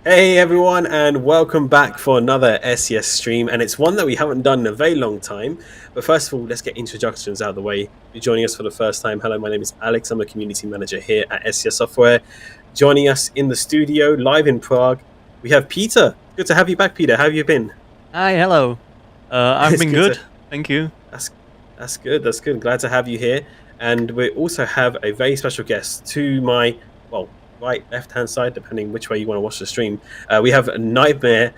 Hey everyone, and welcome back for another SES stream, and it's one that we haven't done in a very long time. But first of all, let's get introductions out of the way. If you're joining us for the first time, hello, my name is Alex. I'm a community manager here at SES Software. Joining us in the studio, live in Prague, we have Peter. Good to have you back, Peter. How have you been? Hi, hello. I've It's been good good, to. thank you. That's good. That's good. Glad to have you here. And we also have a very special guest to my right, left hand side, depending which way you want to watch the stream. We have Nightmare,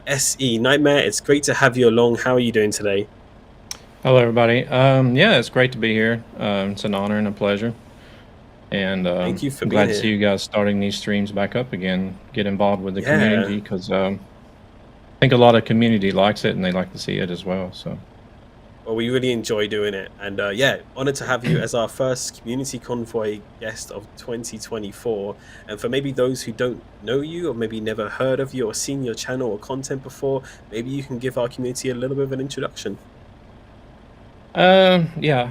SE Nightmare. It's great to have you along. How are you doing today? Hello, everybody. Yeah, it's great to be here. It's an honor and a pleasure. And Thank you for I'm being glad to here. see you guys starting these streams back up again. Get involved with the Yeah. community because I think a lot of community likes it and they like to see it as well. So. Well, we really enjoy doing it, and yeah, honored to have you as our first community convoy guest of 2024. And for maybe those who don't know you, or maybe never heard of you, or seen your channel or content before, maybe you can give our community a little bit of an introduction. Yeah.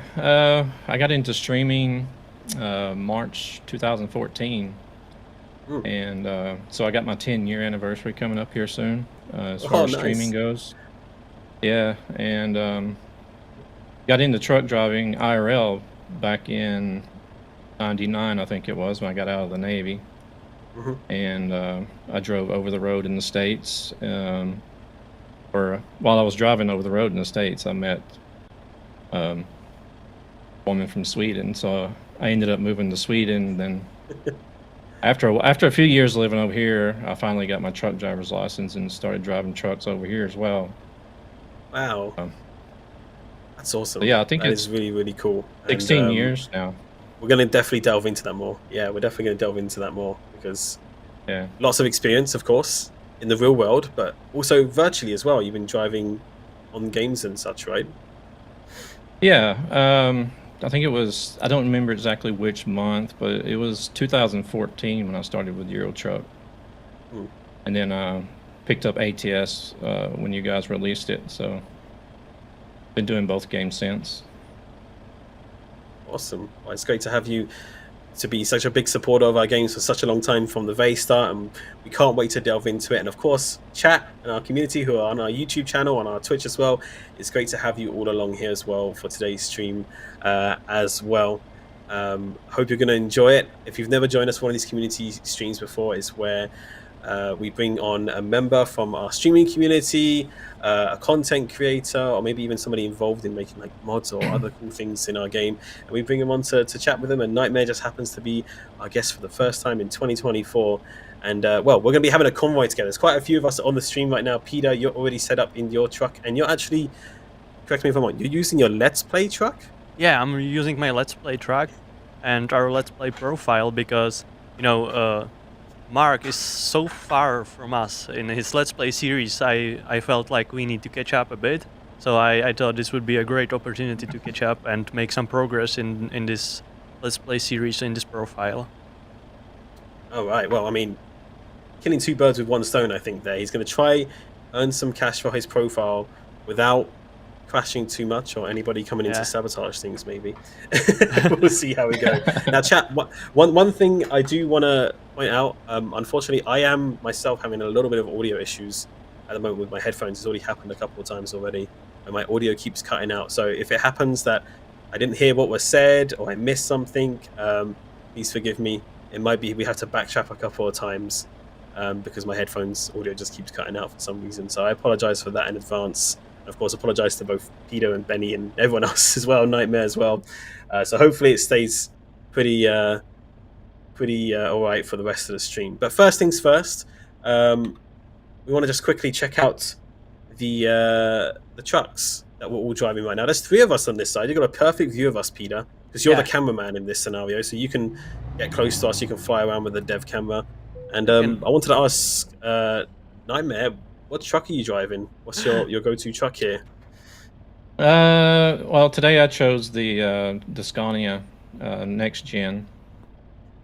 I got into streaming March 2014, and so I got my 10-year anniversary coming up here soon as far as streaming goes. Yeah, and got into truck driving IRL back in '99, I think it was, when I got out of the Navy. And I drove over the road in the States. While I was driving over the road in the States, I met a woman from Sweden. So I ended up moving to Sweden. Then after a few years living over here, I finally got my truck driver's license and started driving trucks over here as well. Wow. That's awesome. Yeah, I think it's really, really cool. 16 years now. We're going to definitely delve into that more. Yeah, we're definitely going to delve into that more because lots of experience, of course, in the real world, but also virtually as well. You've been driving on games and such, right? Yeah. I think it was, I don't remember exactly which month, but it was 2014 when I started with Euro Truck. And then picked up ATS when you guys released it. So been doing both games since. Awesome. Well, it's great to have you to be such a big supporter of our games for such a long time from the very start, and we can't wait to delve into it. And of course, chat and our community who are on our YouTube channel, on our Twitch as well. It's great to have you all along here as well for today's stream as well. Hope you're going to enjoy it. If you've never joined us for one of these community streams before, it's where we bring on a member from our streaming community, a content creator, or maybe even somebody involved in making like mods or other cool things in our game, and we bring them on to chat with them. And Nightmare just happens to be our guest for the first time in 2024. And well, we're going to be having a convoy together. There's quite a few of us on the stream right now. Peter, you're already set up in your truck, and you're actually, correct me if I'm wrong, you're using your Let's Play truck? Yeah, I'm using my Let's Play truck and our Let's Play profile because, you know, Mark is so far from us in his Let's Play series. I felt like we need to catch up a bit. So I thought this would be a great opportunity to catch up and make some progress in this Let's Play series, in this profile. All right. Well, I mean, killing two birds with one stone, I think there. He's going to try earn some cash for his profile without crashing too much or anybody coming in to sabotage things, maybe. We'll see how we go. Now, chat, one thing I do want to point out, unfortunately, I am myself having a little bit of audio issues at the moment with my headphones. It's already happened a couple of times already, and my audio keeps cutting out. So if it happens that I didn't hear what was said or I missed something, please forgive me. It might be we have to backtrack a couple of times because my headphones audio just keeps cutting out for some reason. So I apologize for that in advance. Of course, apologize to both Peter and Benny and everyone else as well, Nightmare as well. So hopefully it stays pretty all right for the rest of the stream. But first things first, we want to just quickly check out the trucks that we're all driving right now. There's three of us on this side. You've got a perfect view of us, Peter, because you're the cameraman in this scenario. So you can get close to us. You can fly around with the dev camera. And I wanted to ask Nightmare, what truck are you driving? What's your go-to truck here? Well, today I chose the Scania next gen.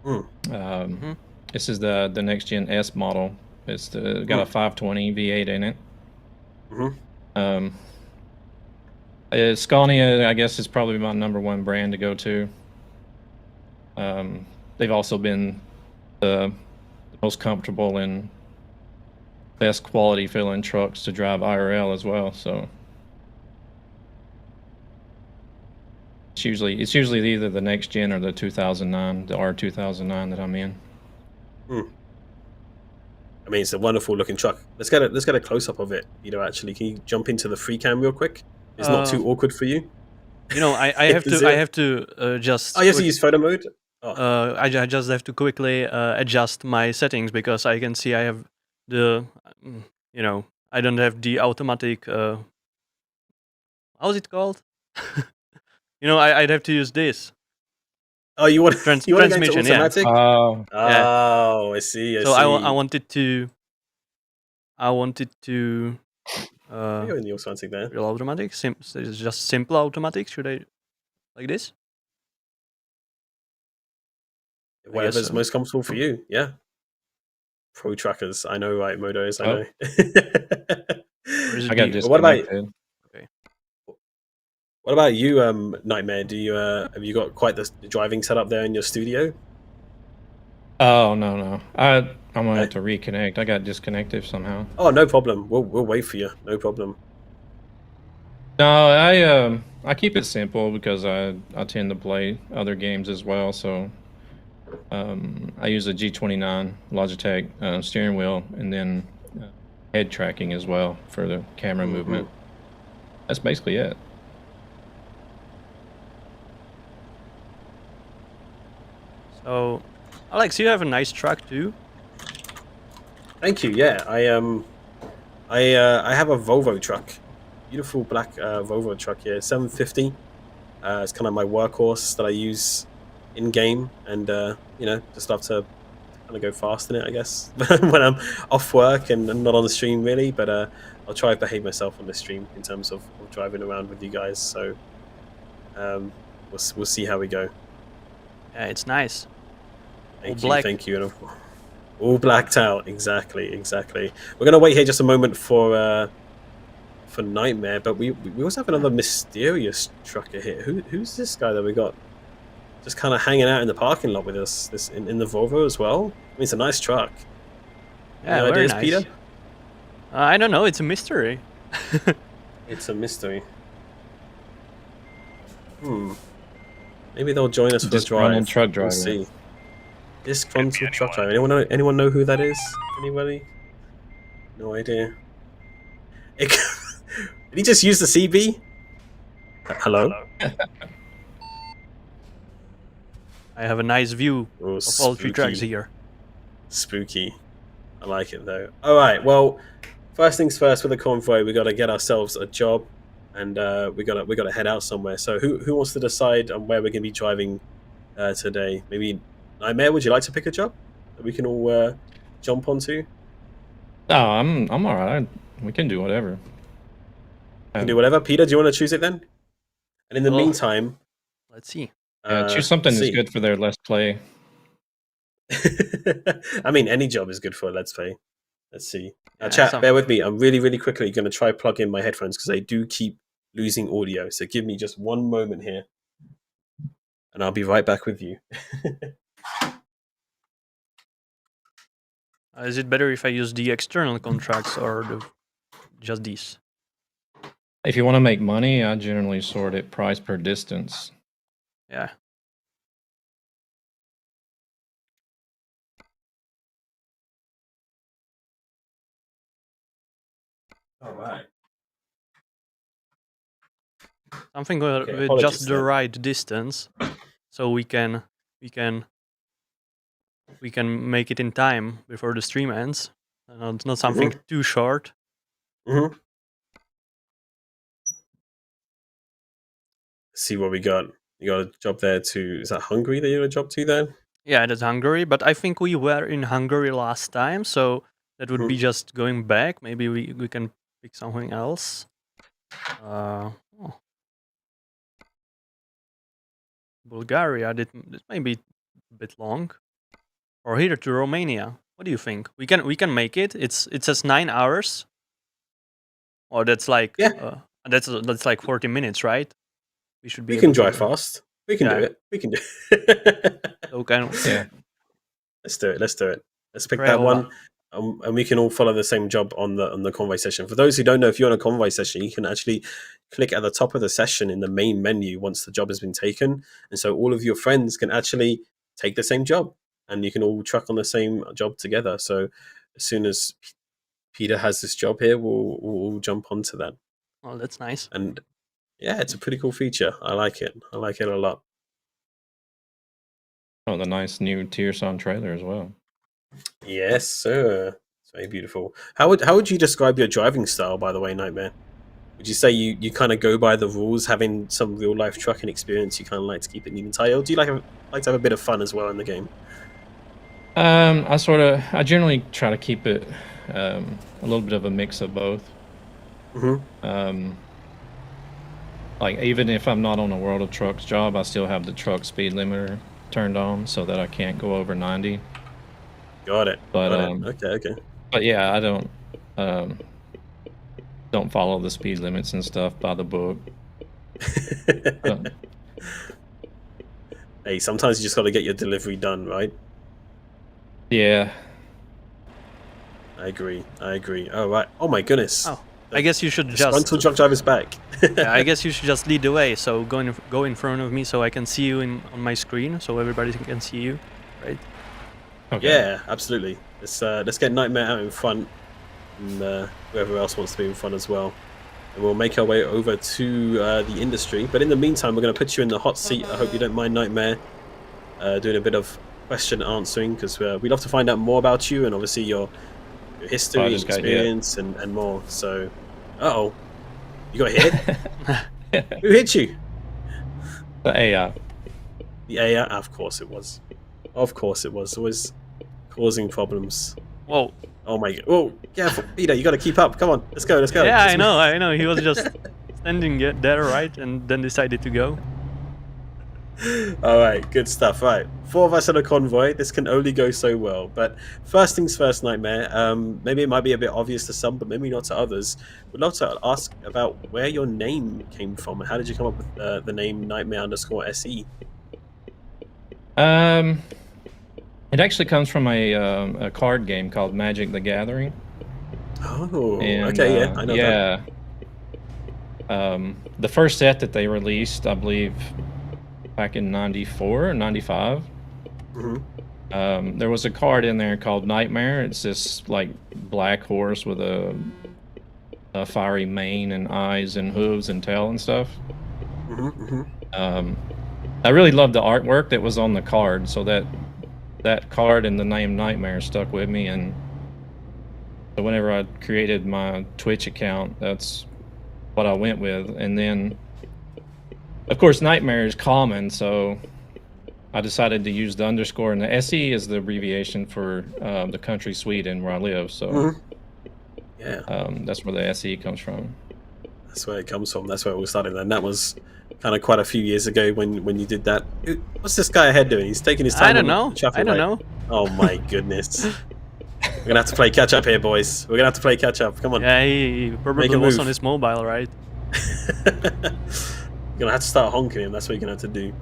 This is the next gen S model. It's got a 520 V8 in it. Scania, I guess, is probably my #1 brand to go to. They've also been the most comfortable in best quality fill-in trucks to drive IRL as well. So it's usually either the next gen or the 2009, the R2009 that I'm in. I mean, it's a wonderful looking truck. Let's get a close up of it. Actually, can you jump into the free cam real quick? It's not too awkward for you. I have to just. Oh, you have to use photo mode. Oh. I just have to quickly adjust my settings because I can see I have the, I don't have the automatic. How's it called? I'd have to use this. Oh, you want you want to go into transmission? Yeah. automatic? Oh, Oh, I see. So see. I wanted to. You're in the automatic there. Real automatic. It's just simple automatic. Should I like this? Whatever's most comfortable for you. Yeah. Pro trackers. I know, right? Modos. I know. I got disconnected. What about? Okay. What about you, Nightmare? Do you have you got quite the driving setup there in your studio? Oh no. I'm gonna have to reconnect. I got disconnected somehow. Oh, no problem. We'll wait for you. No problem. No, I keep it simple because I tend to play other games as well. So I use a G29 Logitech steering wheel and then head tracking as well for the camera movement. That's basically it. So, Alex, you have a nice truck too. Thank you. Yeah, I have a Volvo truck, beautiful black Volvo truck here, 750. It's kind of my workhorse that I use in game, and just love to kind of go fast in it, I guess, when I'm off work and not on the stream really. But I'll try to behave myself on the stream in terms of driving around with you guys. So we'll see how we go. Yeah, it's nice. Thank you. And all blacked out, exactly. We're gonna wait here just a moment for Nightmare, but we also have another mysterious trucker here. Who's this guy that we got just kind of hanging out in the parking lot with us? This in the Volvo as well. I mean, it's a nice truck. Yeah, Any very ideas, nice. Peter? I don't know. It's a mystery. It's a mystery. Maybe they'll join us for a drive. Truck driver. We'll see. Disgruntled truck driver. Anyone know who that is? Anybody? No idea. Did he just use the CB? Hello? I have a nice view Oh, of all three tracks here. Spooky. I like it though. Alright, well, first things first with the convoy, we gotta get ourselves a job, and we gotta head out somewhere. So who wants to decide on where we're gonna be driving today? Maybe Nightmare, would you like to pick a job that we can all jump onto? No, I'm alright. We can do whatever. We can do whatever. Peter, do you want to choose it then? And in the meantime, let's see. Choose something that's good for their Let's Play. I mean, any job is good for a Let's Play. Let's see. Chat, bear with me. I'm really quickly going to try plug in my headphones because I do keep losing audio. So give me just one moment here, and I'll be right back with you. Is it better if I use the external contracts or just these? If you want to make money, I generally sort it price per distance. Yeah. All right. Something with just the right distance, so we can make it in time before the stream ends. It's not something too short. See what we got. You got a job there too. Is that Hungary that you got a job to then? Yeah, that's Hungary, but I think we were in Hungary last time, so that would be just going back. Maybe we can pick something else. Bulgaria, this may be a bit long. Or here to Romania. What do you think? We can make it. It says 9 hours. Or that's like that's like 40 minutes, right? We can drive fast. We can do it. We can do it. Okay. Yeah. Let's do it. Let's pick that one. and we can all follow the same job on the convoy session. For those who don't know, if you're on a convoy session, you can actually click at the top of the session in the main menu once the job has been taken, and so all of your friends can actually take the same job, and you can all truck on the same job together. So as soon as Peter has this job here, we'll all jump onto that. Oh, that's nice. And yeah, it's a pretty cool feature. I like it. I like it a lot. Oh, the nice new Tearson trailer as well. Yes, sir. It's very beautiful. How would you describe your driving style, by the way, Nightmare? Would you say you kind of go by the rules, having some real life trucking experience? You kind of like to keep it neat and tight, or do you like to have a bit of fun as well in the game? I generally try to keep it a little bit of a mix of both. Like even if I'm not on a World of Trucks job, I still have the truck speed limiter turned on so that I can't go over 90. Got it. But okay. But yeah, I don't follow the speed limits and stuff by the book. Hey, sometimes you just got to get your delivery done, right? Yeah. I agree. Oh, right. Oh my goodness. Oh, I guess you should just... Disgruntled truck driver's back. Yeah, I guess you should just lead the way. So go in front of me so I can see you on my screen, so everybody can see you, right? Okay. Yeah, absolutely. Let's get Nightmare out in front, and whoever else wants to be in front as well. And we'll make our way over to the industry. But in the meantime, we're going to put you in the hot seat. I hope you don't mind, Nightmare, doing a bit of question answering, because we love to find out more about you and obviously your history, experience, and more. So, you got hit? Who hit you? The AI. The AI? Of course it was. Of course it was. Always causing problems. Whoa. Oh my god. Whoa, careful. Peter, you got to keep up. Come on. Let's go. Yeah, I know. He was just standing there, right? And then decided to go. Alright, good stuff. Right. 4 of us on a convoy. This can only go so well. But first things first, Nightmare. Maybe it might be a bit obvious to some, but maybe not to others. We'd love to ask about where your name came from. How did you come up with the name Nightmare_SE? It actually comes from a card game called Magic the Gathering. Oh, and, okay, yeah, I know that. The first set that they released, I believe, back in 94 or 95. There was a card in there called Nightmare. It's this like black horse with a fiery mane and eyes and hooves and tail and stuff. I really loved the artwork that was on the card, so that card and the name Nightmare stuck with me, and so whenever I created my Twitch account, that's what I went with. And then of course Nightmare is common, so I decided to use the underscore, and the SE is the abbreviation for the country Sweden where I live, so yeah, that's where the SE comes from. That's where it comes from. That's where it all started. And that was kind of quite a few years ago when you did that. What's this guy ahead doing? He's taking his time. I don't know. Oh my goodness. We're gonna have to play catch up here, boys. We're gonna have to play catch up. Come on. Yeah, he probably was on his mobile, right? You're gonna have to start honking him. That's what you're gonna have to do.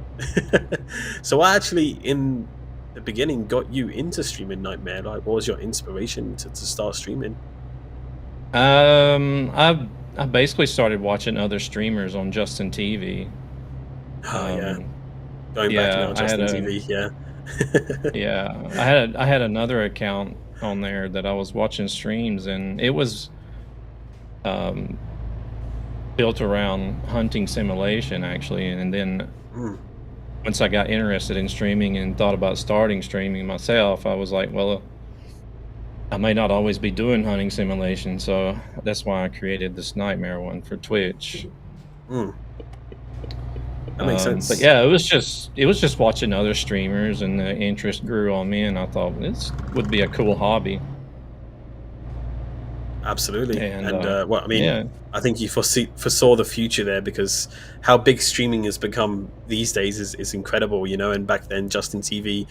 So I actually, in the beginning, got you into streaming, Nightmare. Like, what was your inspiration to start streaming? I basically started watching other streamers on Justin TV. Yeah. Going back now, Justin TV, yeah. Yeah, I had another account on there that I was watching streams, and it was built around hunting simulation, actually. And then once I got interested in streaming and thought about starting streaming myself, I was like, well, I may not always be doing hunting simulation, so that's why I created this Nightmare one for Twitch. That makes sense. But yeah, it was just watching other streamers, and the interest grew on me, and I thought this would be a cool hobby. Absolutely. And well, I mean, yeah. I think you foresaw the future there, because how big streaming has become these days is incredible, you know. And back then, Justin TV,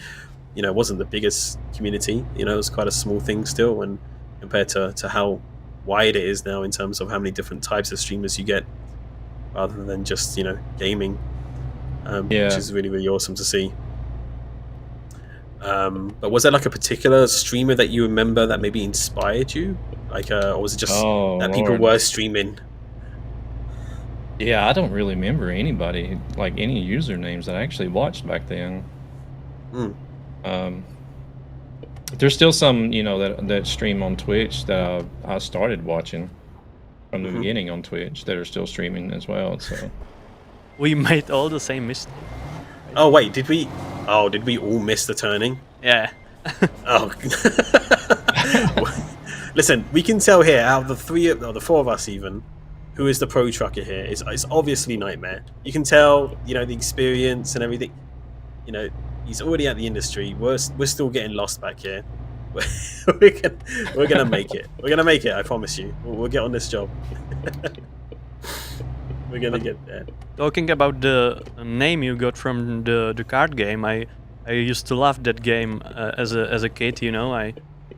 you know, wasn't the biggest community. You know, it was quite a small thing still, and compared to how wide it is now in terms of how many different types of streamers you get, rather than just, you know, gaming, which is really, really awesome to see. But was there like a particular streamer that you remember that maybe inspired you? Like, or was it just that people were streaming? Yeah, I don't really remember anybody, like any usernames that I actually watched back then. There's still some, you know, that stream on Twitch that I started watching from the beginning on Twitch that are still streaming as well. So we made all the same mistake. Oh wait, did we? Oh, did we all miss the turning? Yeah. Oh. Listen, we can tell here out of the four of us even, who is the pro trucker here. It's obviously Nightmare. You can tell, you know, the experience and everything. You know, he's already at the industry. We're still getting lost back here. We're gonna make it. We're gonna make it. I promise you. We'll get on this job. We're gonna get there. Talking about the name you got from the card game, I used to love that game as a kid. You know,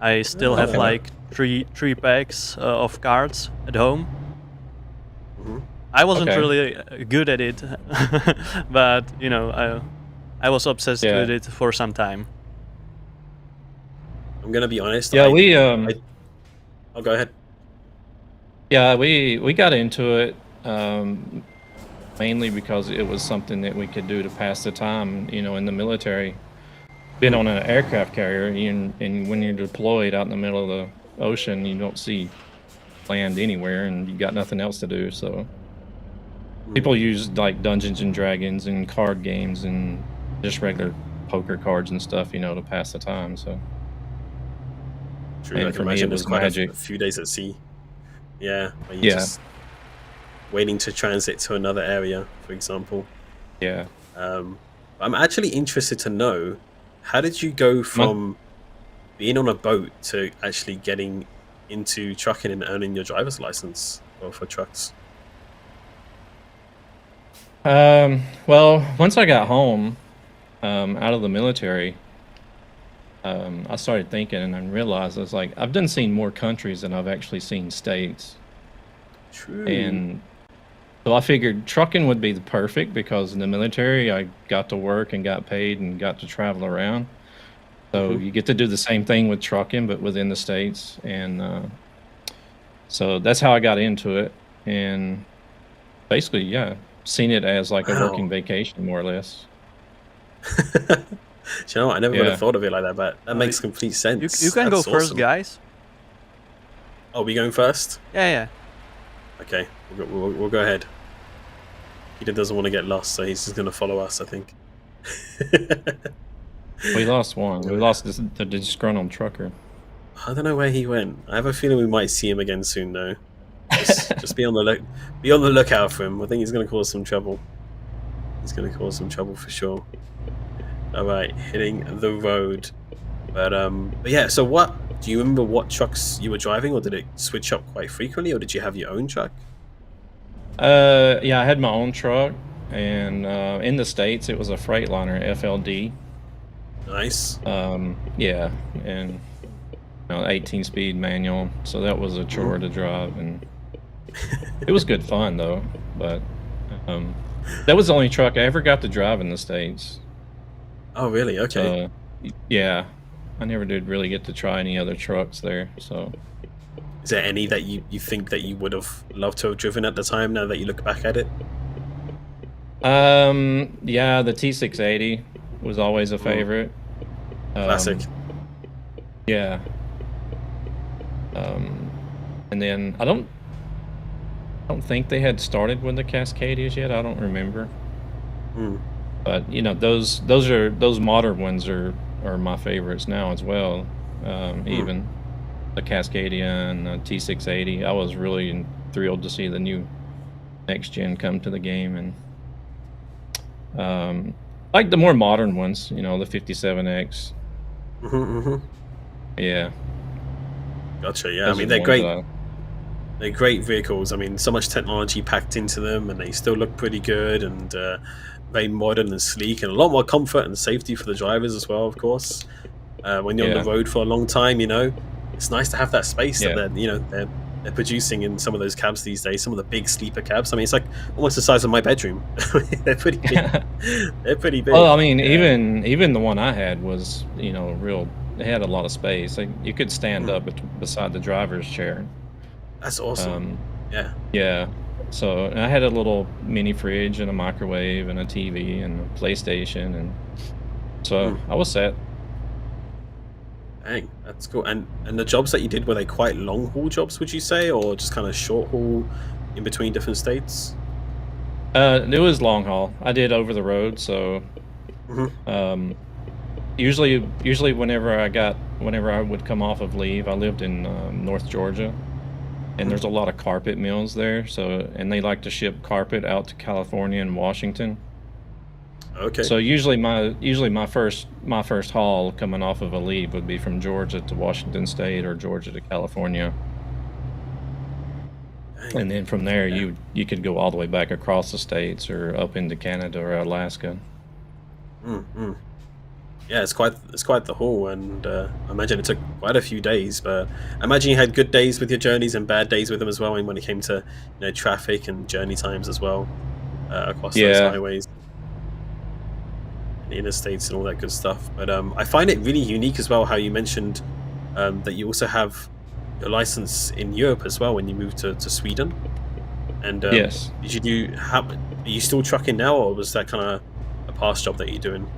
I still have like three packs of cards at home. I wasn't really good at it, but you know, I was obsessed with it for some time. I'm gonna be honest. Yeah, I'll go ahead. Yeah, we got into it mainly because it was something that we could do to pass the time. You know, in the military, being on an aircraft carrier, and when you're deployed out in the middle of the ocean, you don't see land anywhere, and you got nothing else to do. So people use like Dungeons and Dragons and card games and just regular poker cards and stuff, you know, to pass the time. So. True, I can imagine it was quite a few days at sea. Yeah, where you're just waiting to transit to another area, for example. Yeah. I'm actually interested to know, how did you go from being on a boat to actually getting into trucking and earning your driver's license for trucks? Well, once I got home out of the military, I started thinking and I realized I was like, I've seen more countries than I've actually seen states. True. And so I figured trucking would be the perfect, because in the military I got to work and got paid and got to travel around. So you get to do the same thing with trucking, but within the states. And so that's how I got into it. And basically, seen it as like a working vacation, more or less. Do you know what? I never would have thought of it like that, but that makes complete sense. You can go first, guys. Oh, we going first? Yeah. Okay, we'll go ahead. Peter doesn't want to get lost, so he's just going to follow us, I think. We lost one. We lost the disgruntled trucker. I don't know where he went. I have a feeling we might see him again soon, though. Just be on the lookout for him. I think he's going to cause some trouble. He's going to cause some trouble for sure. All right, hitting the road. But yeah, so do you remember what trucks you were driving, or did it switch up quite frequently, or did you have your own truck? Yeah, I had my own truck, and in the States it was a Freightliner FLD. Nice. Yeah, and 18-speed manual, so that was a chore to drive, and it was good fun though. But that was the only truck I ever got to drive in the States. Oh, really? Okay. Yeah, I never did really get to try any other trucks there. So, is there any that you think that you would have loved to have driven at the time? Now that you look back at it. Yeah, the T680 was always a favorite. Classic. Yeah. And then I don't think they had started with the Cascadias yet. I don't remember. But those modern ones are my favorites now as well. Even the Cascadia and the T680. I was really thrilled to see the new next gen come to the game, and like the more modern ones, the 57X. Yeah. Gotcha. Yeah, I mean they're great. They're great vehicles. I mean, so much technology packed into them, and they still look pretty good and very modern and sleek, and a lot more comfort and safety for the drivers as well. Of course, when you're on the road for a long time, it's nice to have that space that they're they're producing in some of those cabs these days, some of the big sleeper cabs. I mean, it's like almost the size of my bedroom. They're pretty big. They're pretty big. Well, I mean, even the one I had was, real. It had a lot of space. Like, you could stand up beside the driver's chair. That's awesome. Yeah. Yeah. So I had a little mini fridge and a microwave and a TV and a PlayStation, and so I was set. Dang, that's cool. And the jobs that you did, were they quite long haul jobs, would you say, or just kind of short haul in between different states? It was long haul. I did over the road, so usually whenever I would come off of leave, I lived in North Georgia, and there's a lot of carpet mills there. So, and they like to ship carpet out to California and Washington. Okay. So usually my first haul coming off of a leave would be from Georgia to Washington State or Georgia to California. Dang. And then from there you could go all the way back across the states or up into Canada or Alaska. Yeah, it's quite the haul, and I imagine it took quite a few days. But I imagine you had good days with your journeys and bad days with them as well. And when it came to traffic and journey times as well across those highways, the interstates, and all that good stuff. But I find it really unique as well how you mentioned that you also have your license in Europe as well when you moved to Sweden. And yes, are you still trucking now, or was that kind of a past job that you're doing?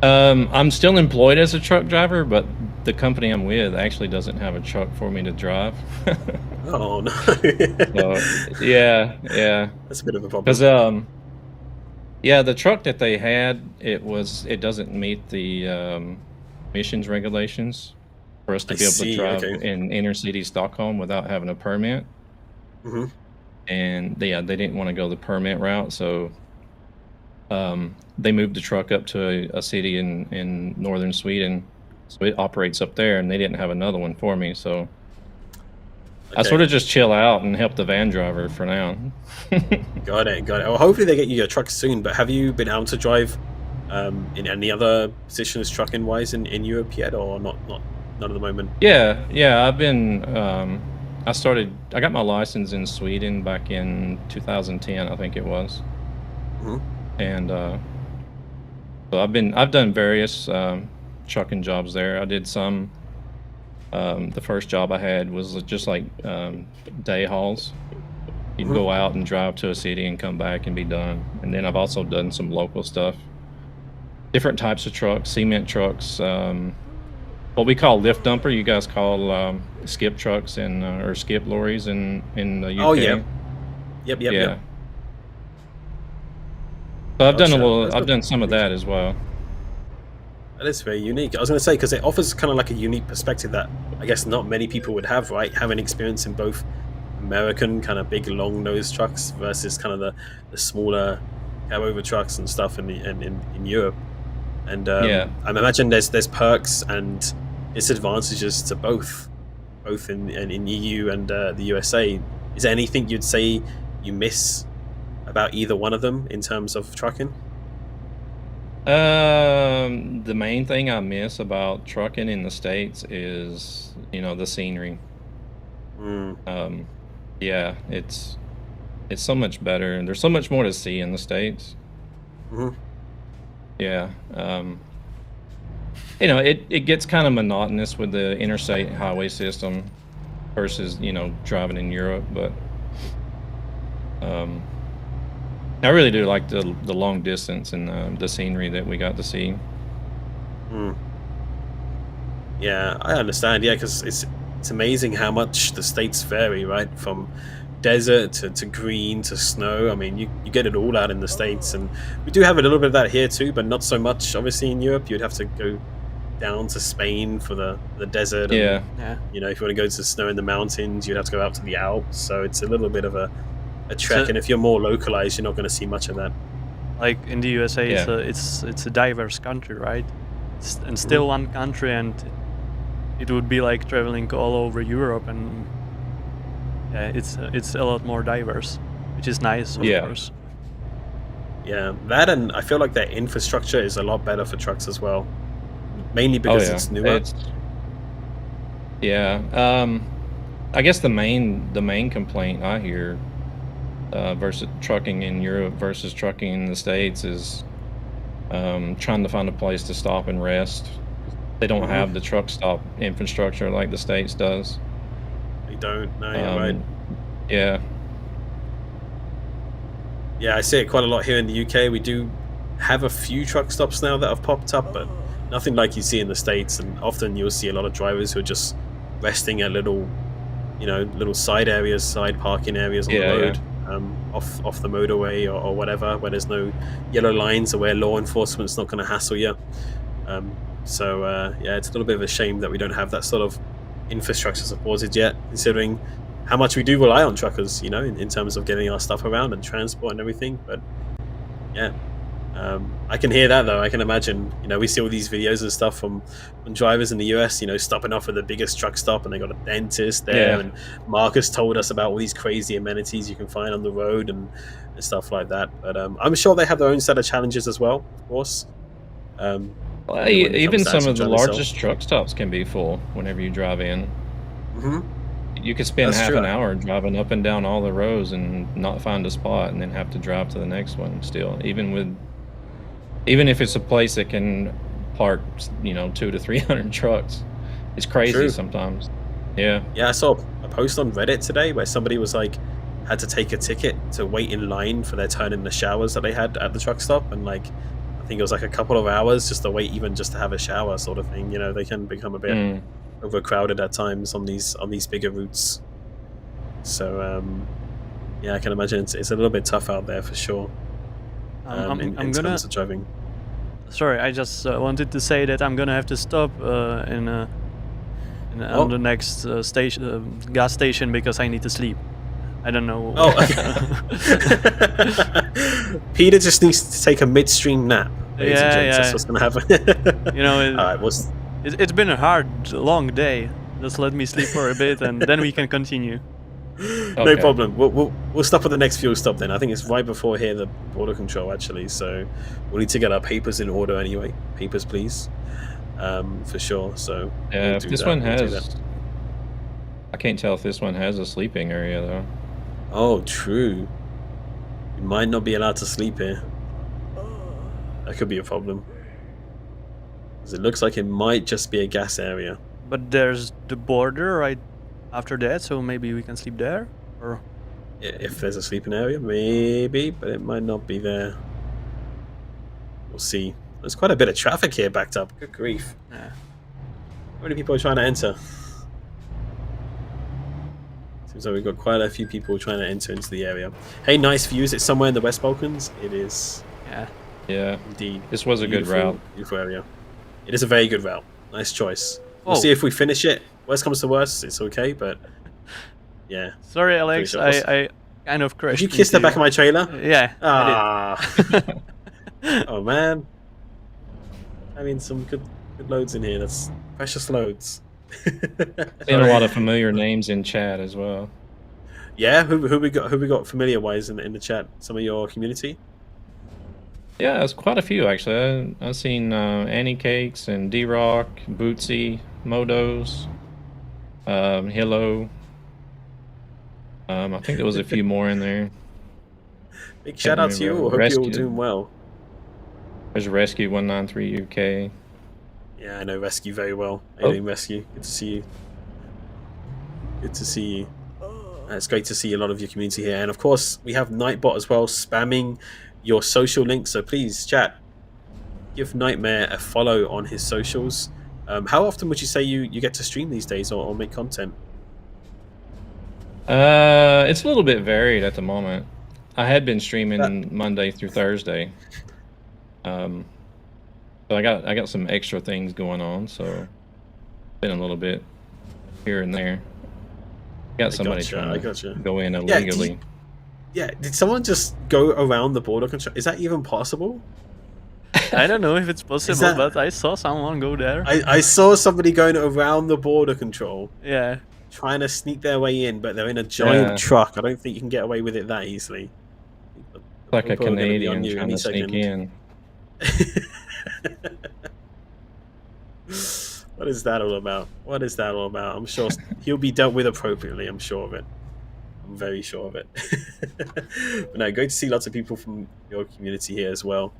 I'm still employed as a truck driver, but the company I'm with actually doesn't have a truck for me to drive. Oh no. So, yeah. That's a bit of a problem. Because the truck that they had, it doesn't meet the emissions regulations for us to be able to drive in inner city Stockholm without having a permit. And they didn't want to go the permit route, so they moved the truck up to a city in northern Sweden, so it operates up there, and they didn't have another one for me, so I sort of just chill out and help the van driver for now. Got it. Well, hopefully they get you your truck soon, but have you been able to drive in any other positions trucking wise in Europe yet, or not at the moment? Yeah, I've been I got my license in Sweden back in 2010, I think it was. And so I've done various trucking jobs there. I did some. The first job I had was just like day hauls. You'd go out and drive to a city and come back and be done. And then I've also done some local stuff. Different types of trucks, cement trucks, what we call lift dumper. You guys call skip trucks and or skip lorries in the UK. Oh yeah. Yep. So I've done some of that as well. That is very unique. I was going to say, because it offers kind of like a unique perspective that I guess not many people would have, right? Having experience in both American kind of big long nose trucks versus kind of the smaller cab over trucks and stuff in Europe. And I imagine there's perks and disadvantages to both in EU and the USA. Is there anything you'd say you miss about either one of them in terms of trucking? The main thing I miss about trucking in the States is, the scenery. Yeah, it's so much better, and there's so much more to see in the States. Yeah. It gets kind of monotonous with the interstate highway system versus, driving in Europe, but I really do like the long distance and the scenery that we got to see. Yeah, I understand. Yeah, because it's amazing how much the states vary, right? From desert to green to snow. I mean, you get it all out in the States, and we do have a little bit of that here too, but not so much obviously in Europe. You'd have to go down to Spain for the desert. Yeah. And, if you want to go to snow in the mountains, you'd have to go out to the Alps. So it's a little bit of a trek, and if you're more localized, you're not going to see much of that. Like in the USA, it's a diverse country, right? And still one country, and it would be like traveling all over Europe, and it's a lot more diverse, which is nice, of course. Yeah, that, and I feel like their infrastructure is a lot better for trucks as well, mainly because it's newer. I guess the main complaint I hear versus trucking in Europe versus trucking in the States is trying to find a place to stop and rest. They don't have the truck stop infrastructure like the States does. They don't. No, you're right. Yeah. Yeah, I see it quite a lot here in the UK. We do have a few truck stops now that have popped up, but nothing like you see in the States. And often you'll see a lot of drivers who are just resting at little, little side areas, side parking areas on the road, off the motorway or whatever, where there's no yellow lines or where law enforcement's not going to hassle you. So it's a little bit of a shame that we don't have that sort of infrastructure supported yet, considering how much we do rely on truckers, in terms of getting our stuff around and transport and everything. But yeah, I can hear that though. I can imagine, we see all these videos and stuff from drivers in the US, stopping off at the biggest truck stop, and they got a dentist there. And Marcus told us about all these crazy amenities you can find on the road and stuff like that. But I'm sure they have their own set of challenges as well, of course. Well, even some of the largest truck stops can be full whenever you drive in. You could spend half an hour driving up and down all the rows and not find a spot, and then have to drive to the next one still. Even if it's a place that can park, 200 to 300 trucks, it's crazy sometimes. Yeah. Yeah, I saw a post on Reddit today where somebody was like, had to take a ticket to wait in line for their turn in the showers that they had at the truck stop, and I think it was like a couple of hours just to wait, even just to have a shower, sort of thing. They can become a bit overcrowded at times on these bigger routes. So I can imagine it's a little bit tough out there for sure. In terms of driving. Sorry, I just wanted to say that I'm gonna have to stop on the next gas station because I need to sleep. I don't know. Oh, Peter just needs to take a midstream nap. That's what's gonna happen. All right, it's been a hard, long day. Just let me sleep for a bit, and then we can continue. No problem. We'll stop at the next fuel stop then. I think it's right before here, the border control actually. So we'll need to get our papers in order anyway. Papers, please, for sure. So yeah, if this one has, I can't tell if this one has a sleeping area though. Oh, true. You might not be allowed to sleep here. That could be a problem. Because it looks like it might just be a gas area. But there's the border right after that, so maybe we can sleep there? Or if there's a sleeping area, maybe, but it might not be there. We'll see. There's quite a bit of traffic here backed up. Good grief. Yeah. How many people are trying to enter? Seems like we've got quite a few people trying to enter into the area. Hey, nice view. Is it somewhere in the West Balkans? It is. Yeah. Indeed. This was a good route. Beautiful area. It is a very good route. Nice choice. We'll see if we finish it. Worst comes to worst, it's okay, but yeah. Sorry, Alex. Sure. I kind of crashed. Did you kiss the back of my trailer? Yeah. Oh man. I mean, some good loads in here. That's precious loads. Seen a lot of familiar names in chat as well. Yeah, who we got familiar wise in the chat? Some of your community? Yeah, there's quite a few actually. I've seen Annie Cakes and D-Rock, Bootsy, Modos, Hillo. I think there was a few more in there. Big shout out to you. I hope you're all doing well. There's Rescue 193 UK. Yeah, I know Rescue very well. How you doing, Rescue? Good to see you. Good to see you. It's great to see a lot of your community here. And of course, we have Nightbot as well, spamming your social links. So please, chat, give Nightmare a follow on his socials. How often would you say you get to stream these days or make content? It's a little bit varied at the moment. I had been streaming Monday through Thursday. So I got some extra things going on, so been a little bit here and there. Got somebody trying to go in illegally. Did someone just go around the border control? Is that even possible? I don't know if it's possible, but I saw someone go there. I saw somebody going around the border control. Yeah. Trying to sneak their way in, but they're in a giant truck. I don't think you can get away with it that easily. Like a Canadian trying to sneak in. What is that all about? What is that all about? I'm sure he'll be dealt with appropriately. I'm sure of it. I'm very sure of it. But no, great to see lots of people from your community here as well,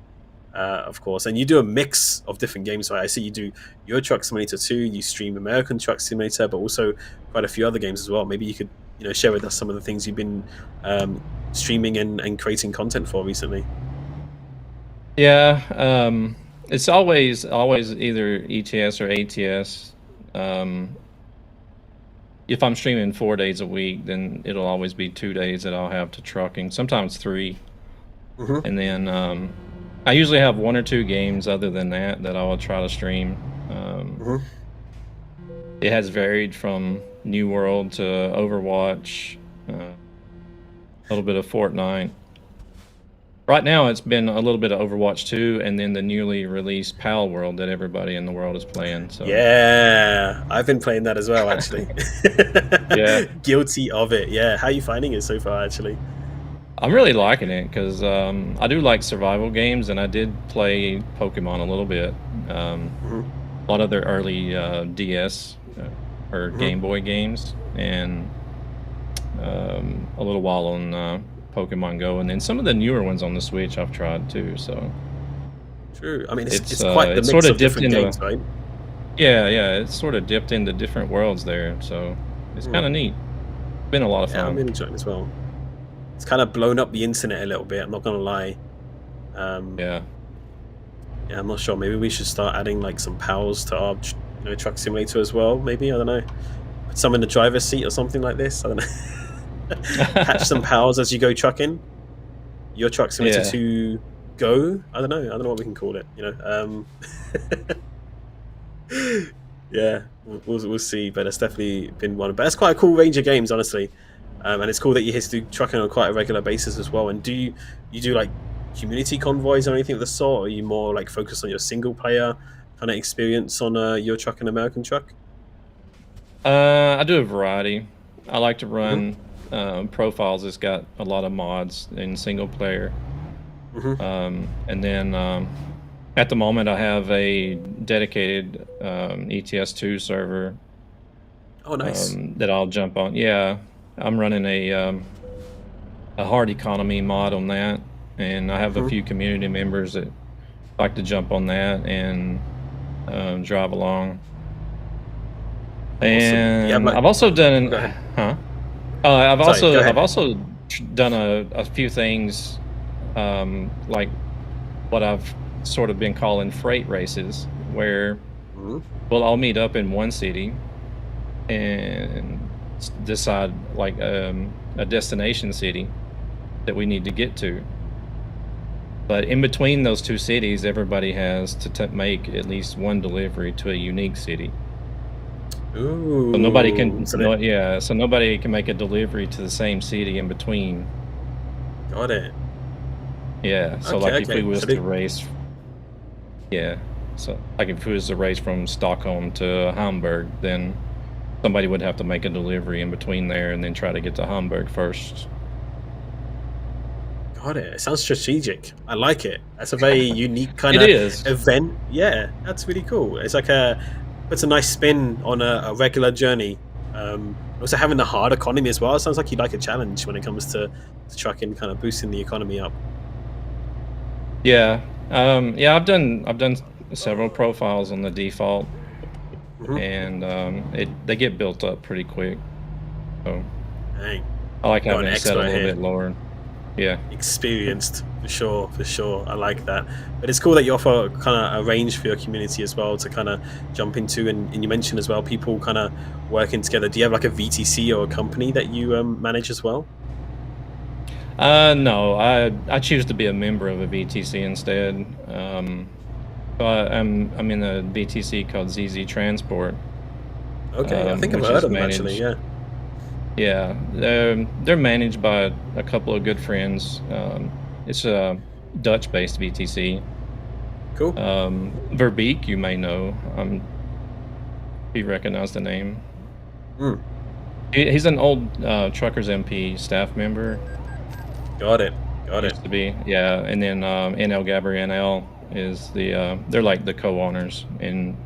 of course. And you do a mix of different games, right? I see you do Euro Truck Simulator 2, you stream American Truck Simulator, but also quite a few other games as well. Maybe you could, share with us some of the things you've been streaming and creating content for recently. Yeah, it's always either ETS or ATS. If I'm streaming 4 days a week, then it'll always be 2 days that I'll have to trucking, sometimes 3. And then I usually have 1 or 2 games other than that I will try to stream. It has varied from New World to Overwatch, a little bit of Fortnite. Right now, it's been a little bit of Overwatch 2, and then the newly released Pal World that everybody in the world is playing. So yeah, I've been playing that as well, actually. Yeah, guilty of it. Yeah, how are you finding it so far, actually? I'm really liking it because I do like survival games, and I did play Pokemon a little bit. A lot of their early DS or Game Boy games, and a little while on Pokemon Go, and then some of the newer ones on the Switch I've tried too. So true. I mean, it's quite the mix sort of different games, right? Yeah, it's sort of dipped into different worlds there, so it's kind of neat. Been a lot of fun. Yeah, I'm enjoying it as well. It's kind of blown up the internet a little bit. I'm not gonna lie. Yeah, I'm not sure. Maybe we should start adding like some pals to our, truck simulator as well. Maybe, I don't know. Put some in the driver's seat or something like this. I don't know. Catch some pals as you go trucking. Your Truck Simulator 2 Go. I don't know what we can call it. Yeah, we'll see. But it's definitely been one. But it's quite a cool range of games, honestly. And it's cool that you do trucking on quite a regular basis as well. And do you do like community convoys or anything of the sort? Or are you more like focused on your single player kind of experience on Euro Truck and American Truck? I do a variety. I like to run profiles that's got a lot of mods in single player. And then at the moment I have a dedicated ETS2 server. Oh, nice. That I'll jump on. Yeah, I'm running a hard economy mod on that, and I have a few community members that like to jump on that and drive along. And yeah, I've also done I've also done a few things like what I've sort of been calling freight races, where we'll all meet up in one city and decide like a destination city that we need to get to. But in between those two cities, everybody has to make at least one delivery to a unique city. Ooh, so nobody can, so nobody can make a delivery to the same city in between. Got it. Yeah. So if we was to race, so like if we was to race from Stockholm to Hamburg, then somebody would have to make a delivery in between there and then try to get to Hamburg first. Got it. It sounds strategic. I like it. That's a very unique kind of event. Yeah, that's really cool. It's like puts a nice spin on a regular journey. Also having the hard economy as well. It sounds like you like a challenge when it comes to trucking, kind of boosting the economy up. Yeah. I've done several profiles on the default, and they get built up pretty quick. So dang. I like having it set a little bit lower. Yeah, experienced for sure. I like that. But it's cool that you offer kind of a range for your community as well to kind of jump into. And you mentioned as well people kind of working together. Do you have like a VTC or a company that you manage as well? No, I choose to be a member of a VTC instead. So I'm in a VTC called ZZ Transport. Okay, I think I've heard of them actually. Yeah. Yeah, they're managed by a couple of good friends. It's a Dutch-based VTC. Cool. Verbeek, you may know. If you recognize the name. He's an old Truckers MP staff member. Got it. Used to be, yeah. And then NL Gabriel is they're like the co-owners, and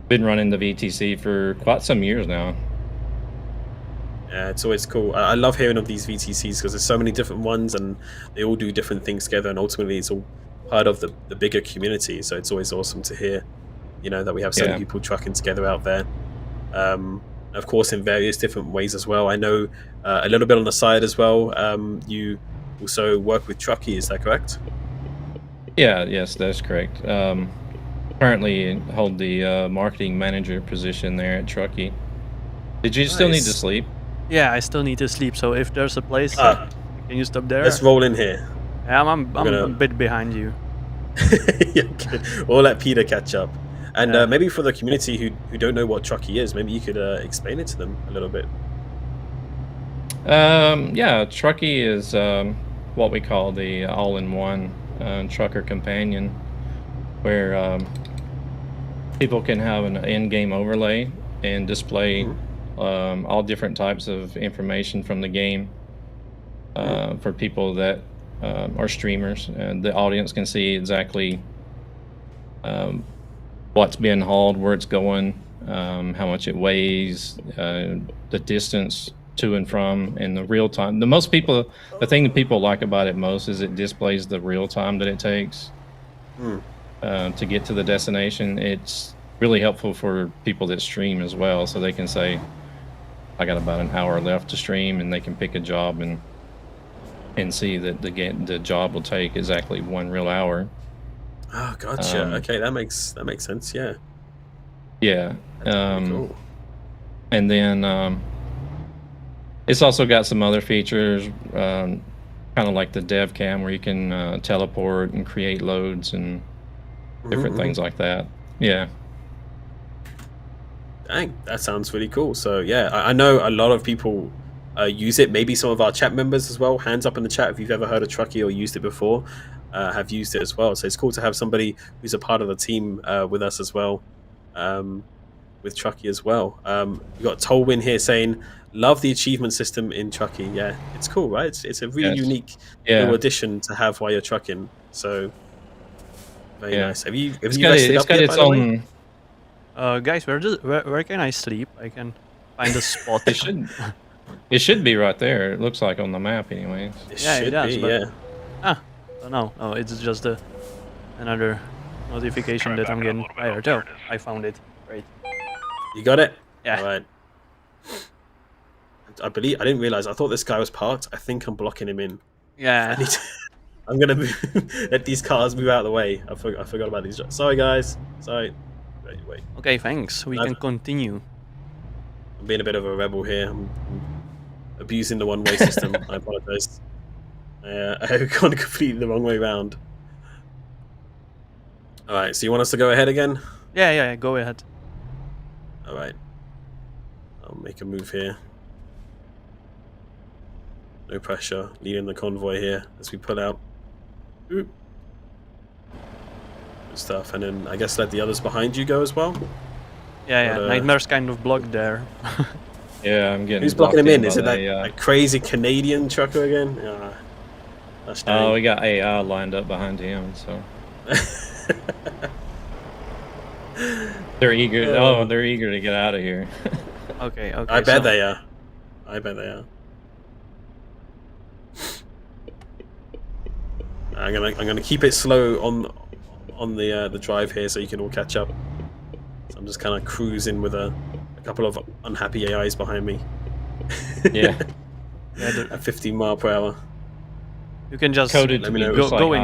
Been running the VTC for quite some years now. Yeah, it's always cool. I love hearing of these VTCs because there's so many different ones and they all do different things together, and ultimately it's all part of the bigger community. So it's always awesome to hear, that we have so many people trucking together out there. Of course, in various different ways as well. I know a little bit on the side as well. You also work with Trucky, is that correct? Yeah, yes, that's correct. Currently hold the marketing manager position there at Trucky. Did you still need to sleep? Yeah, I still need to sleep. So if there's a place, can you stop there? Let's roll in here. Yeah, I'm a bit behind you. Yeah, okay. We'll let Peter catch up. And maybe for the community who don't know what Trucky is, maybe you could explain it to them a little bit. Yeah, Trucky is what we call the all-in-one trucker companion, where people can have an in-game overlay and display all different types of information from the game for people that are streamers. The audience can see exactly what's being hauled, where it's going, how much it weighs, the distance to and from, and the real time. The thing that people like about it most is it displays the real time that it takes to get to the destination. It's really helpful for people that stream as well, so they can say, I got about an hour left to stream, and they can pick a job and see that the job will take exactly 1 real hour. Oh, gotcha. Okay, that makes sense. Yeah. Yeah. Cool. And then it's also got some other features, kind of like the dev cam, where you can teleport and create loads and different things like that. Yeah. Dang, that sounds really cool. So yeah, I know a lot of people use it. Maybe some of our chat members as well. Hands up in the chat if you've ever heard of Trucky or used it before. Have used it as well. So it's cool to have somebody who's a part of the team with us as well, with Trucky as well. We got Tolwyn here saying, love the achievement system in Trucky. Yeah, it's cool, right? It's a really unique little addition to have while you're trucking. So very nice. Have you rested up yet, by the way? Guys, where can I sleep? I can find a spot. It should be right there. It looks like on the map, anyways. It does. No, it's just another notification that I'm getting tired. Oh, I found it. Great. You got it? Yeah. All right. I didn't realize. I thought this guy was parked. I think I'm blocking him in. Yeah. I'm gonna let these cars move out of the way. I forgot about these. Sorry, guys. Sorry. Wait. Okay, thanks. We can continue. I'm being a bit of a rebel here. I'm abusing the one-way system. I apologize. I've gone completely the wrong way around. All right. So you want us to go ahead again? Yeah. Go ahead. All right. I'll make a move here. No pressure. Leading the convoy here as we pull out. Oop. Good stuff. And then I guess let the others behind you go as well. Yeah. Nightmare's kind of blocked there. Yeah, I'm getting. Who's blocking him in? Is it that crazy Canadian trucker again? Oh, we got AI lined up behind him, so. They're eager. They're eager to get out of here. Okay. I bet they are. I'm gonna keep it slow on the drive here, so you can all catch up. So I'm just kind of cruising with a couple of unhappy AIs behind me. Yeah. At 15 mile per hour. You can just go in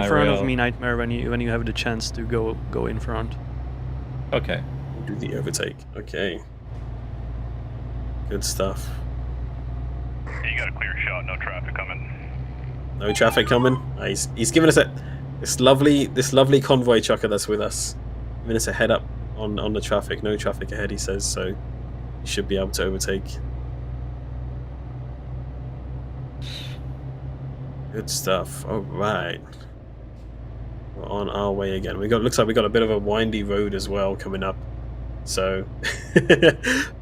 front of me, Nightmare, when you have the chance to go in front. Okay. Do the overtake. Okay. Good stuff. You got a clear shot. No traffic coming. No traffic coming. He's giving us this lovely convoy trucker that's with us, giving us a head up on the traffic. No traffic ahead, he says. So you should be able to overtake. Good stuff. All right. We're on our way again. Looks like we got a bit of a windy road as well coming up. So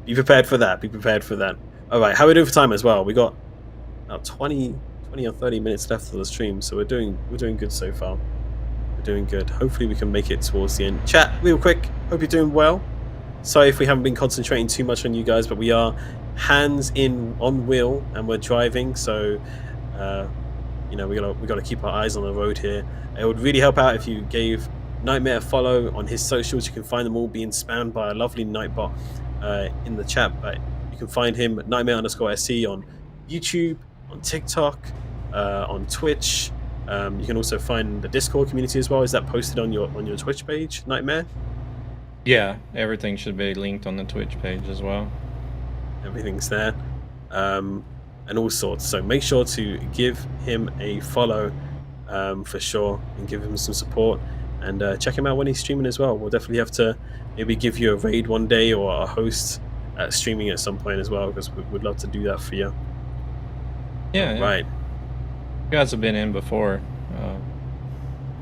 be prepared for that. All right. How are we doing for time as well? We got about 20 or 30 minutes left of the stream, so we're doing good so far. We're doing good. Hopefully we can make it towards the end. Chat, real quick. Hope you're doing well. sorry if we haven't been concentrating too much on you guys, but we are hands in on wheel and we're driving, so you know, we gotta keep our eyes on the road here. It would really help out if you gave Nightmare a follow on his socials. You can find them all being spammed by a lovely Nightbot in the chat, but you can find him at Nightmare_SE on YouTube, on TikTok, on Twitch. You can also find the Discord community as well. Is that posted on your Twitch page, Nightmare? Yeah, everything should be linked on the Twitch page as well. Everything's there, and all sorts. So make sure to give him a follow for sure, and give him some support, and check him out when he's streaming as well. We'll definitely have to maybe give you a raid one day or a host streaming at some point as well, because we'd love to do that for you. Yeah, right. You guys have been in before.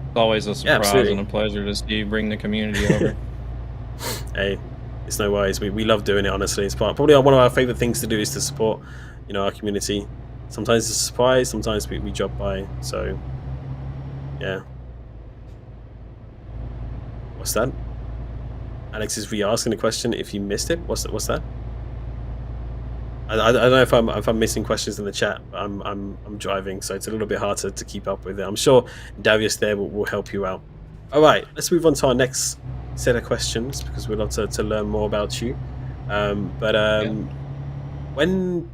It's always a surprise and a pleasure to see you bring the community over. Hey, it's no worries. We love doing it, honestly. It's probably one of our favorite things to do, is to support, you know, our community. Sometimes it's a surprise, sometimes we drop by. So yeah. What's that? Alex is re-asking the question if you missed it. What's that? I don't know if I'm missing questions in the chat. But I'm driving, so it's a little bit hard to keep up with it. I'm sure Darius there will help you out. All right, let's move on to our next set of questions, because we'd love to learn more about you. When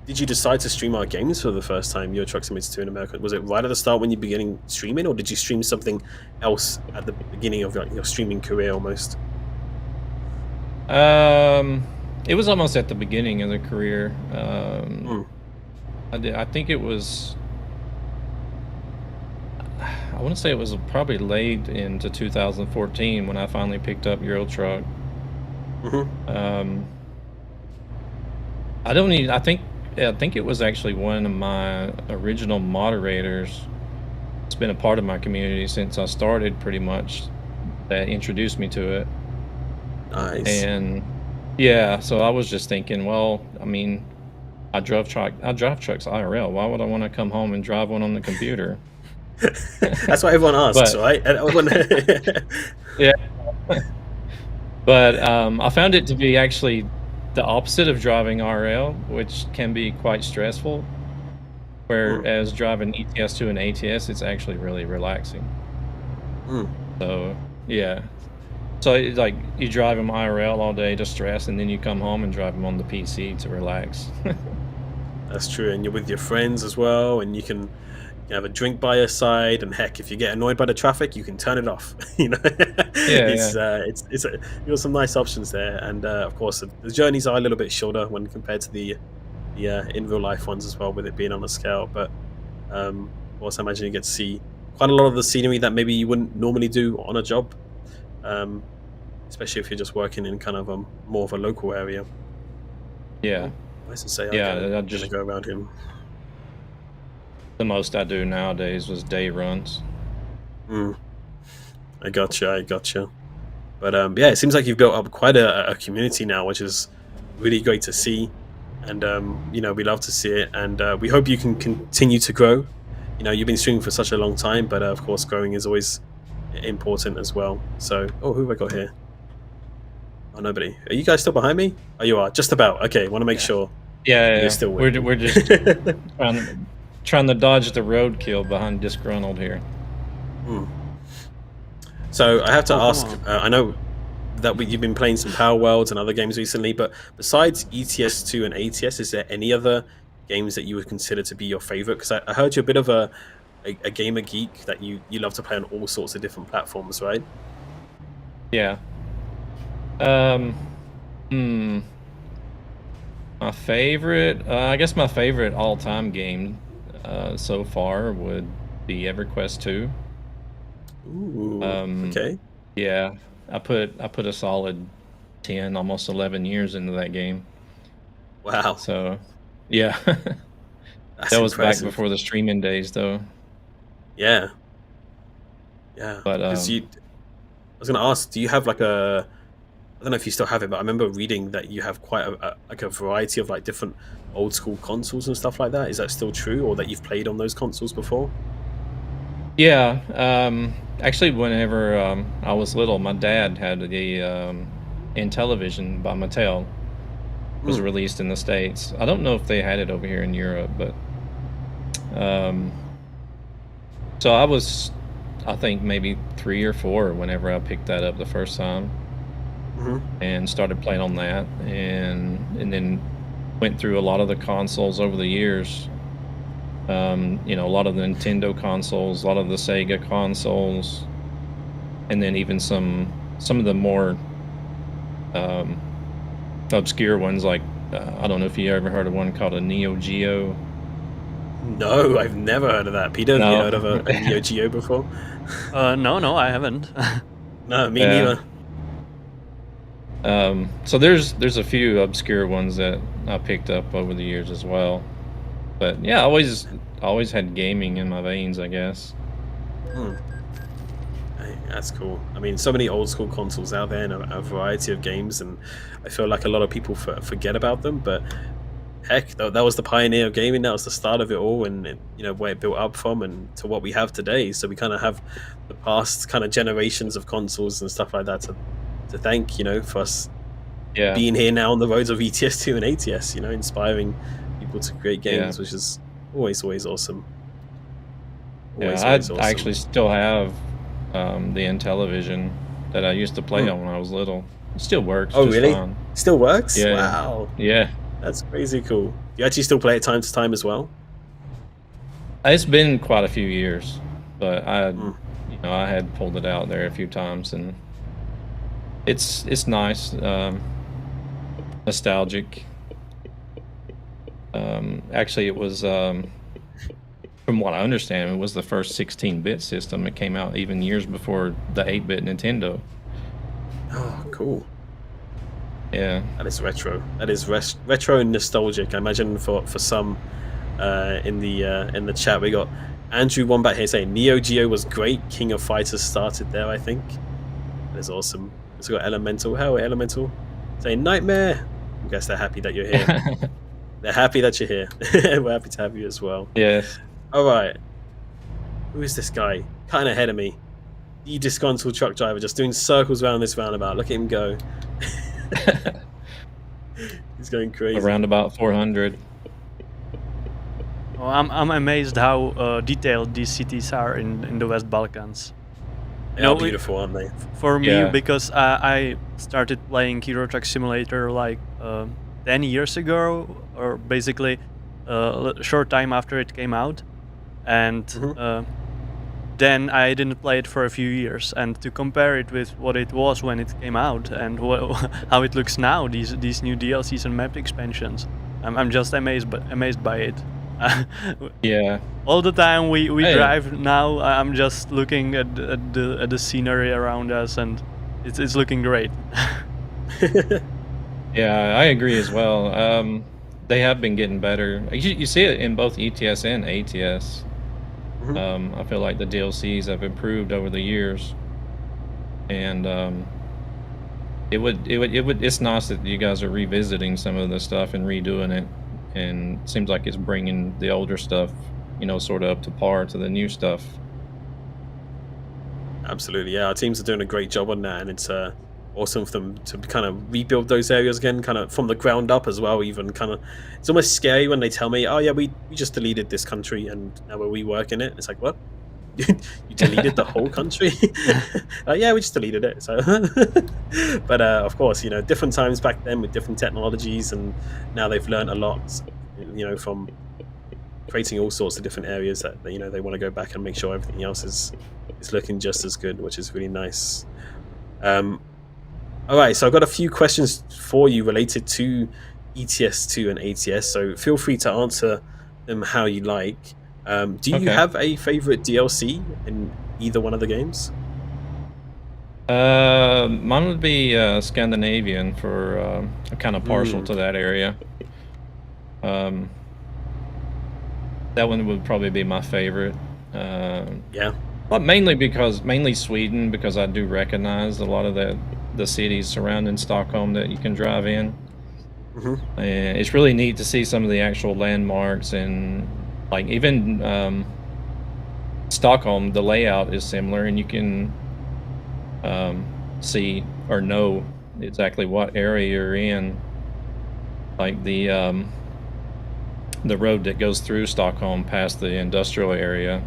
did you decide to stream our games for the first time, Euro Truck Simulator 2 in America? Was it right at the start when you began streaming, or did you stream something else at the beginning of your streaming career almost? It was almost at the beginning of the career. I think it was, I want to say it was probably late into 2014 when I finally picked up Euro Truck. I think it was actually one of my original moderators. It's been a part of my community since I started, pretty much, that introduced me to it. Nice. And yeah, so I was just thinking, well, I mean, I drive trucks IRL. Why would I want to come home and drive one on the computer? That's what everyone asks, right? Yeah. But I found it to be actually the opposite of driving RL, which can be quite stressful. Whereas driving ETS2 and ATS, it's actually really relaxing. So yeah. So it's like you drive them IRL all day to stress, and then you come home and drive them on the PC to relax. That's true, and you're with your friends as well, and you can have a drink by your side, and heck, if you get annoyed by the traffic, you can turn it off. You know, you got some nice options there, and of course the journeys are a little bit shorter when compared to the in real life ones as well, with it being on a scale. But of course, I imagine you get to see quite a lot of the scenery that maybe you wouldn't normally do on a job. Especially if you're just working in kind of a more of a local area. Yeah. Nice to say. Yeah, I just go around him. The most I do nowadays was day runs. I gotcha. But yeah, it seems like you've built up quite a community now, which is really great to see. And you know, we love to see it, and we hope you can continue to grow. You know, you've been streaming for such a long time, but of course, growing is always important as well. So, who have I got here? Oh, nobody. Are you guys still behind me? Oh, you are. Just about. Okay, want to make sure. Yeah. You're still with we're just trying to dodge the roadkill behind Disgruntled here. So I have to ask. I know that you've been playing some Power Worlds and other games recently, but besides ETS2 and ATS, is there any other games that you would consider to be your favorite? Because I heard you're a bit of a gamer geek, that you love to play on all sorts of different platforms, right? Yeah. My favorite, I guess my favorite all-time game so far would be EverQuest 2. Ooh, okay. Yeah, I put a solid 10, almost 11 years into that game. Wow. So, yeah. That's that was impressive. back before the streaming days, though. Yeah. But I was gonna ask, do you have like I don't know if you still have it, but I remember reading that you have quite a variety of like different old school consoles and stuff like that. Is that still true, or that you've played on those consoles before? Yeah. Actually, whenever I was little, my dad had Intellivision by Mattel was released in the States. I don't know if they had it over here in Europe, but so I think maybe 3 or 4 whenever I picked that up the first time, and started playing on that, and then went through a lot of the consoles over the years. You know, a lot of the Nintendo consoles, a lot of the Sega consoles, and then even some of the more obscure ones, like I don't know if you ever heard of one called a Neo Geo. No, I've never heard of that. Peter, have you heard of a Neo Geo before? No, I haven't. No, me neither. So there's a few obscure ones that I picked up over the years as well. But yeah, I always had gaming in my veins, I guess. Hey, that's cool. I mean, so many old school consoles out there and a variety of games, and I feel like a lot of people forget about them. But heck, that was the pioneer of gaming. That was the start of it all, and you know, where it built up from and to what we have today. So we kind of have the past kind of generations of consoles and stuff like that to thank, you know, for us being here now on the roads of ETS2 and ATS, you know, inspiring people to create games, which is always awesome. I actually still have the Intellivision that I used to play on when I was little. It still works. Oh, just really? fine. Still works? Yeah. Wow. Yeah. That's crazy cool. You actually still play it time to time as well? It's been quite a few years, but you know, I had pulled it out there a few times, and it's nice, nostalgic. Actually, it was from what I understand, it was the first 16-bit system. It came out even years before the 8-bit Nintendo. Oh, cool. Yeah. That is retro. That is retro and nostalgic. I imagine for some in the chat we got Andrew Wombat here saying Neo Geo was great. King of Fighters started there, I think. That is awesome. So we got Elemental. How Elemental? Saying Nightmare. I guess they're happy that you're here. They're happy that you're here. We're happy to have you as well. Yes. All right. Who is this guy? Cutting ahead of me. The disgruntled truck driver just doing circles around this roundabout. Look at him go. He's going crazy. Around about 400. Well, I'm amazed how detailed these cities are in the West Balkans. They are beautiful, aren't they? For me, because I started playing Euro Truck Simulator like 10 years ago, or basically a short time after it came out, and then I didn't play it for a few years. And to compare it with what it was when it came out and how it looks now, these new DLCs and map expansions, I'm just amazed by it. Yeah. All the time we drive now, I'm just looking at the scenery around us, and it's looking great. Yeah, I agree as well. They have been getting better. You see it in both ETS and ATS. I feel like the DLCs have improved over the years, and it's nice that you guys are revisiting some of the stuff and redoing it, and it seems like it's bringing the older stuff, you know, sort of up to par to the new stuff. Absolutely, yeah. Our teams are doing a great job on that, and it's awesome for them to kind of rebuild those areas again, kind of from the ground up as well. Even kind of, it's almost scary when they tell me, "Oh yeah, we just deleted this country and now we're reworking it." It's like, what? You deleted the whole country? Yeah, we just deleted it. So, but of course, you know, different times back then with different technologies, and now they've learned a lot, you know, from creating all sorts of different areas that, you know, they want to go back and make sure everything else is looking just as good, which is really nice. All right, so I've got a few questions for you related to ETS2 and ATS, so feel free to answer them how you like. Do you have a favorite DLC in either one of the games? Mine would be Scandinavian, for I'm kind of partial to that area. That one would probably be my favorite. Yeah. But mainly Sweden, because I do recognize a lot of the cities surrounding Stockholm that you can drive in. And it's really neat to see some of the actual landmarks, and like even Stockholm, the layout is similar, and you can see or know exactly what area you're in. Like the road that goes through Stockholm past the industrial area.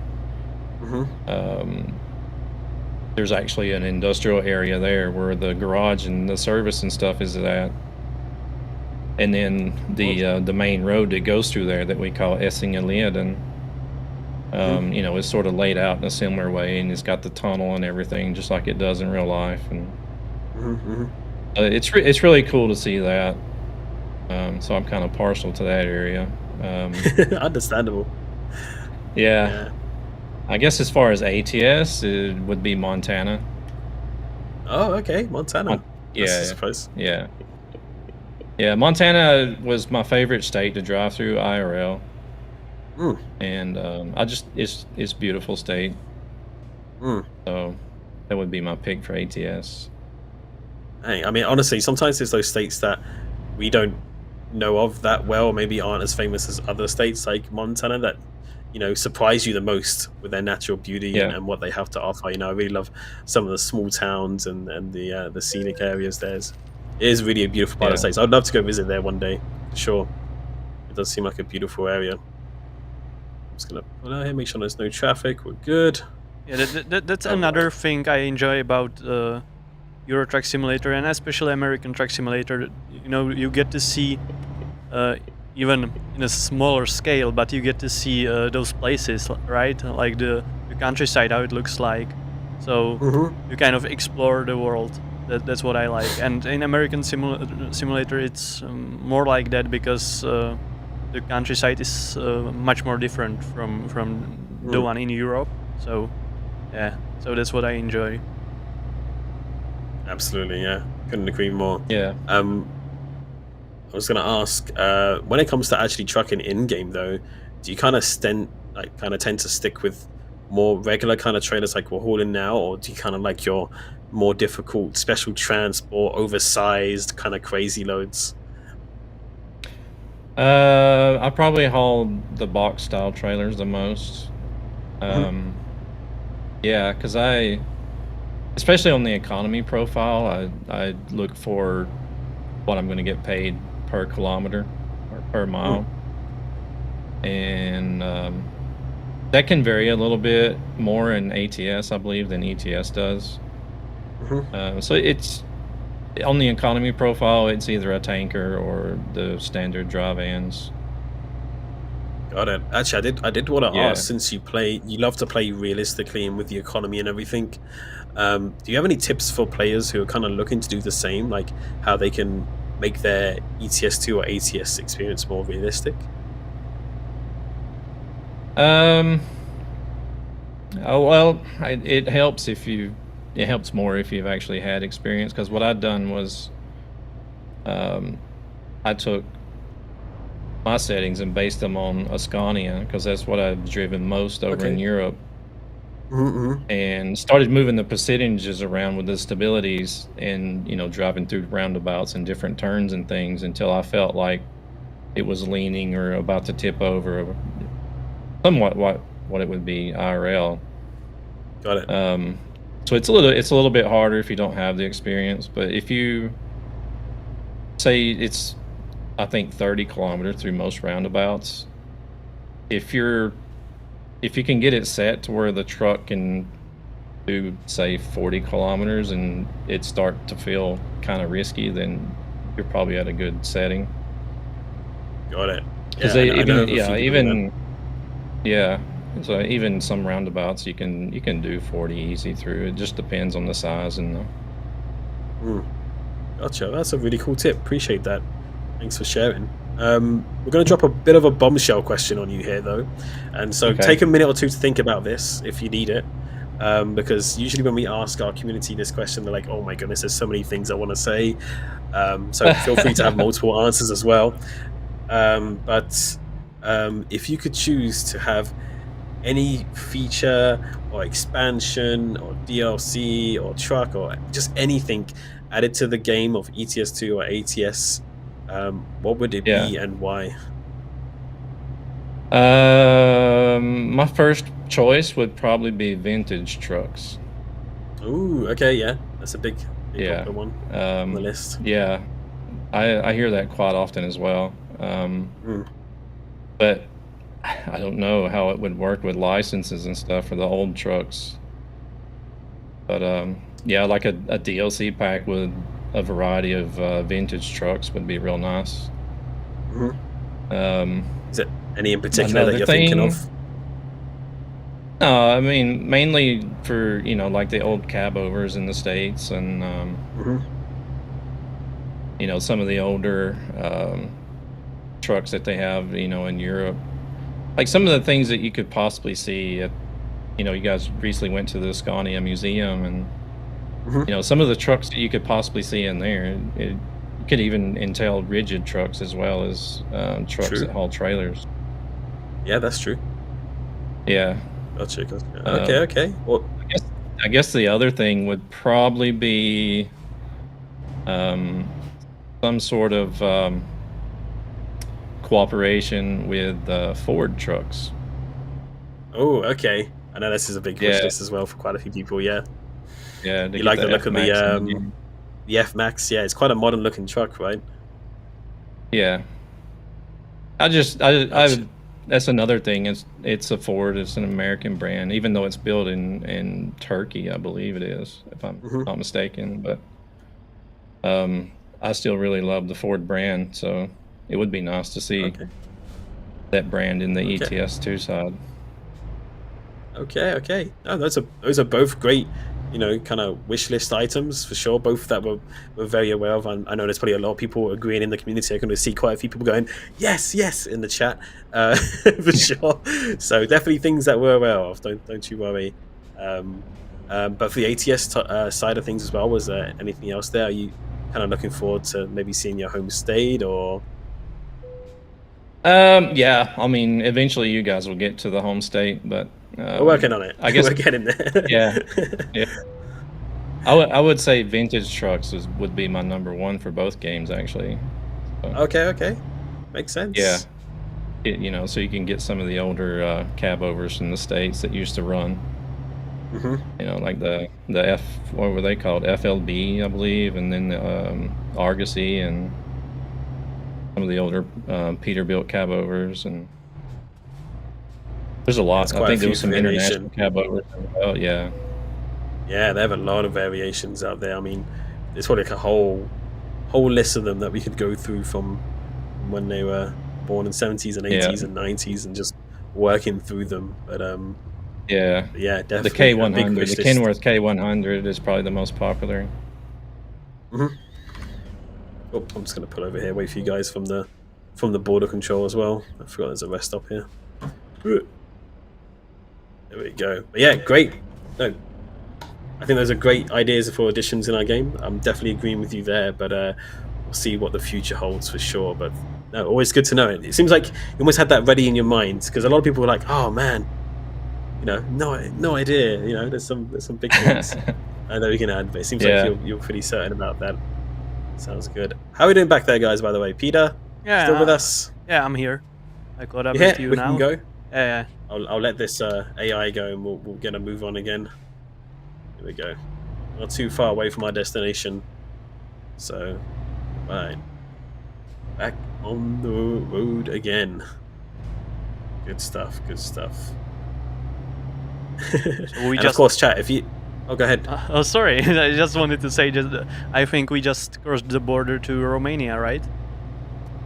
There's actually an industrial area there where the garage and the service and stuff is at. And then the main road that goes through there that we call Essingeleden, you know, is sort of laid out in a similar way, and it's got the tunnel and everything just like it does in real life. And it's really cool to see that. So I'm kind of partial to that area. Understandable. Yeah. I guess as far as ATS, it would be Montana. Oh, okay, Montana. Yeah, I suppose. Yeah. Montana was my favorite state to drive through IRL, and it's beautiful state. So that would be my pick for ATS. Hey, I mean, honestly, sometimes there's those states that we don't know of that well, maybe aren't as famous as other states like Montana that, you know, surprise you the most with their natural beauty and what they have to offer. You know, I really love some of the small towns and the scenic areas there. It is really a beautiful part of the States. I'd love to go visit there one day, for sure. It does seem like a beautiful area. I'm just going to pull out here, make sure there's no traffic. We're good. Yeah, that's another thing I enjoy about Euro Truck Simulator, and especially American Truck Simulator. You know, you get to see, even in a smaller scale, but you get to see those places, right? Like the countryside, how it looks like. So you kind of explore the world. That's what I like. And in American Simulator, it's more like that because the countryside is much more different from the one in Europe. So, yeah. So that's what I enjoy. Absolutely, yeah. Couldn't agree more. Yeah. I was going to ask, when it comes to actually trucking in-game, though, do you kind of tend to stick with more regular kind of trailers like we're hauling now, or do you kind of like your more difficult special transport, oversized kind of crazy loads? I probably haul the box style trailers the most. Yeah, because especially on the economy profile, I look for what I'm going to get paid per kilometer or per mile, and that can vary a little bit more in ATS, I believe, than ETS does. So it's on the economy profile, it's either a tanker or the standard dry vans. Got it. Actually, I did want to ask, since you love to play realistically and with the economy and everything, do you have any tips for players who are kind of looking to do the same, like how they can make their ETS2 or ATS experience more realistic? It helps it helps more if you've actually had experience, because what I'd done was I took my settings and based them on a Scania, because that's what I've driven most over in Europe, and started moving the percentages around with the stabilities and, you know, driving through roundabouts and different turns and things until I felt like it was leaning or about to tip over, somewhat what it would be IRL. Got it. So it's a little bit harder if you don't have the experience, but if you say it's, I think 30 kilometers through most roundabouts, if you can get it set to where the truck can do, say, 40 kilometers and it start to feel kind of risky, then you're probably at a good setting. Got it. Because so even some roundabouts you can do 40 easy through. It just depends on the size and the. Gotcha. That's a really cool tip. Appreciate that. Thanks for sharing. We're going to drop a bit of a bombshell question on you here, though, and so take a minute or two to think about this if you need it, because usually when we ask our community this question, they're like, "Oh my goodness, there's so many things I want to say." So feel free to have multiple answers as well. But if you could choose to have any feature or expansion or DLC or truck or just anything added to the game of ETS2 or ATS, what would it be and why? My first choice would probably be vintage trucks. Ooh, okay, yeah, that's a big Yeah. popular one on the list. Yeah, I hear that quite often as well. Mm. But I don't know how it would work with licenses and stuff for the old trucks. But yeah, like a DLC pack with a variety of vintage trucks would be real nice. Is it any in particular that you're thinking of? No, I mean mainly for like the old cab overs in the States and some of the older trucks that they have in Europe. Like some of the things that you could possibly see at, you guys recently went to the Scania Museum and some of the trucks that you could possibly see in there, it could even entail rigid trucks as well as trucks that haul trailers. Yeah, that's true. Yeah. Gotcha. Okay. Well, I guess the other thing would probably be some sort of cooperation with Ford trucks. Oh, okay. I know this is a big wish list as well for quite a few people. Yeah. Yeah. You like the look of the F-Max? Yeah, it's quite a modern looking truck, right? Yeah. That's another thing. It's a Ford. It's an American brand, even though it's built in Turkey, I believe it is, if I'm not mistaken. But I still really love the Ford brand, so it would be nice to see that brand in the ETS2 side. Okay. No, those are both great, kind of wish list items for sure. Both that we're very aware of. And I know there's probably a lot of people agreeing in the community. I can see quite a few people going yes in the chat for sure. So definitely things that we're aware of. Don't you worry. But for the ATS side of things as well, was there anything else there? Are you kind of looking forward to maybe seeing your home state or? Yeah, I mean, eventually you guys will get to the home state, but we're working on it. I guess we're getting there. Yeah. I would say vintage trucks would be my number one for both games, actually. So, okay, makes sense. Yeah, so you can get some of the older cab overs from the States that used to run. Like the what were they called? FLB, I believe, and then the Argosy and some of the older Peterbilt cab overs, and there's a lot. I think there was some international cab overs as well. Yeah, they have a lot of variations out there. I mean, there's probably like a whole list of them that we could go through from when they were born in 70s and 80s and 90s and just working through them. But yeah, definitely the K100, the Kenworth K100 is probably the most popular. Oh, I'm just going to pull over here, wait for you guys from the border control as well. I forgot there's a rest stop here. There we go. But yeah, great. No, I think those are great ideas for additions in our game. I'm definitely agreeing with you there, but we'll see what the future holds for sure. But no, always good to know it. It seems like you almost had that ready in your mind, because a lot of people were like, oh man, no idea. There's some big things that we can add, but it seems like you're pretty certain about that. Sounds good. How are we doing back there, guys, by the way? Peter? Yeah. Still with us? Yeah, I'm here. I caught up with you we now. Can go? Yeah. I'll let this AI go and we'll get a move on again. Here we go. Not too far away from our destination. So, right. Back on the road again. Good stuff. So and of course, chat, if you... Oh, go ahead. Oh, sorry. I just wanted to say, I think we just crossed the border to Romania, right?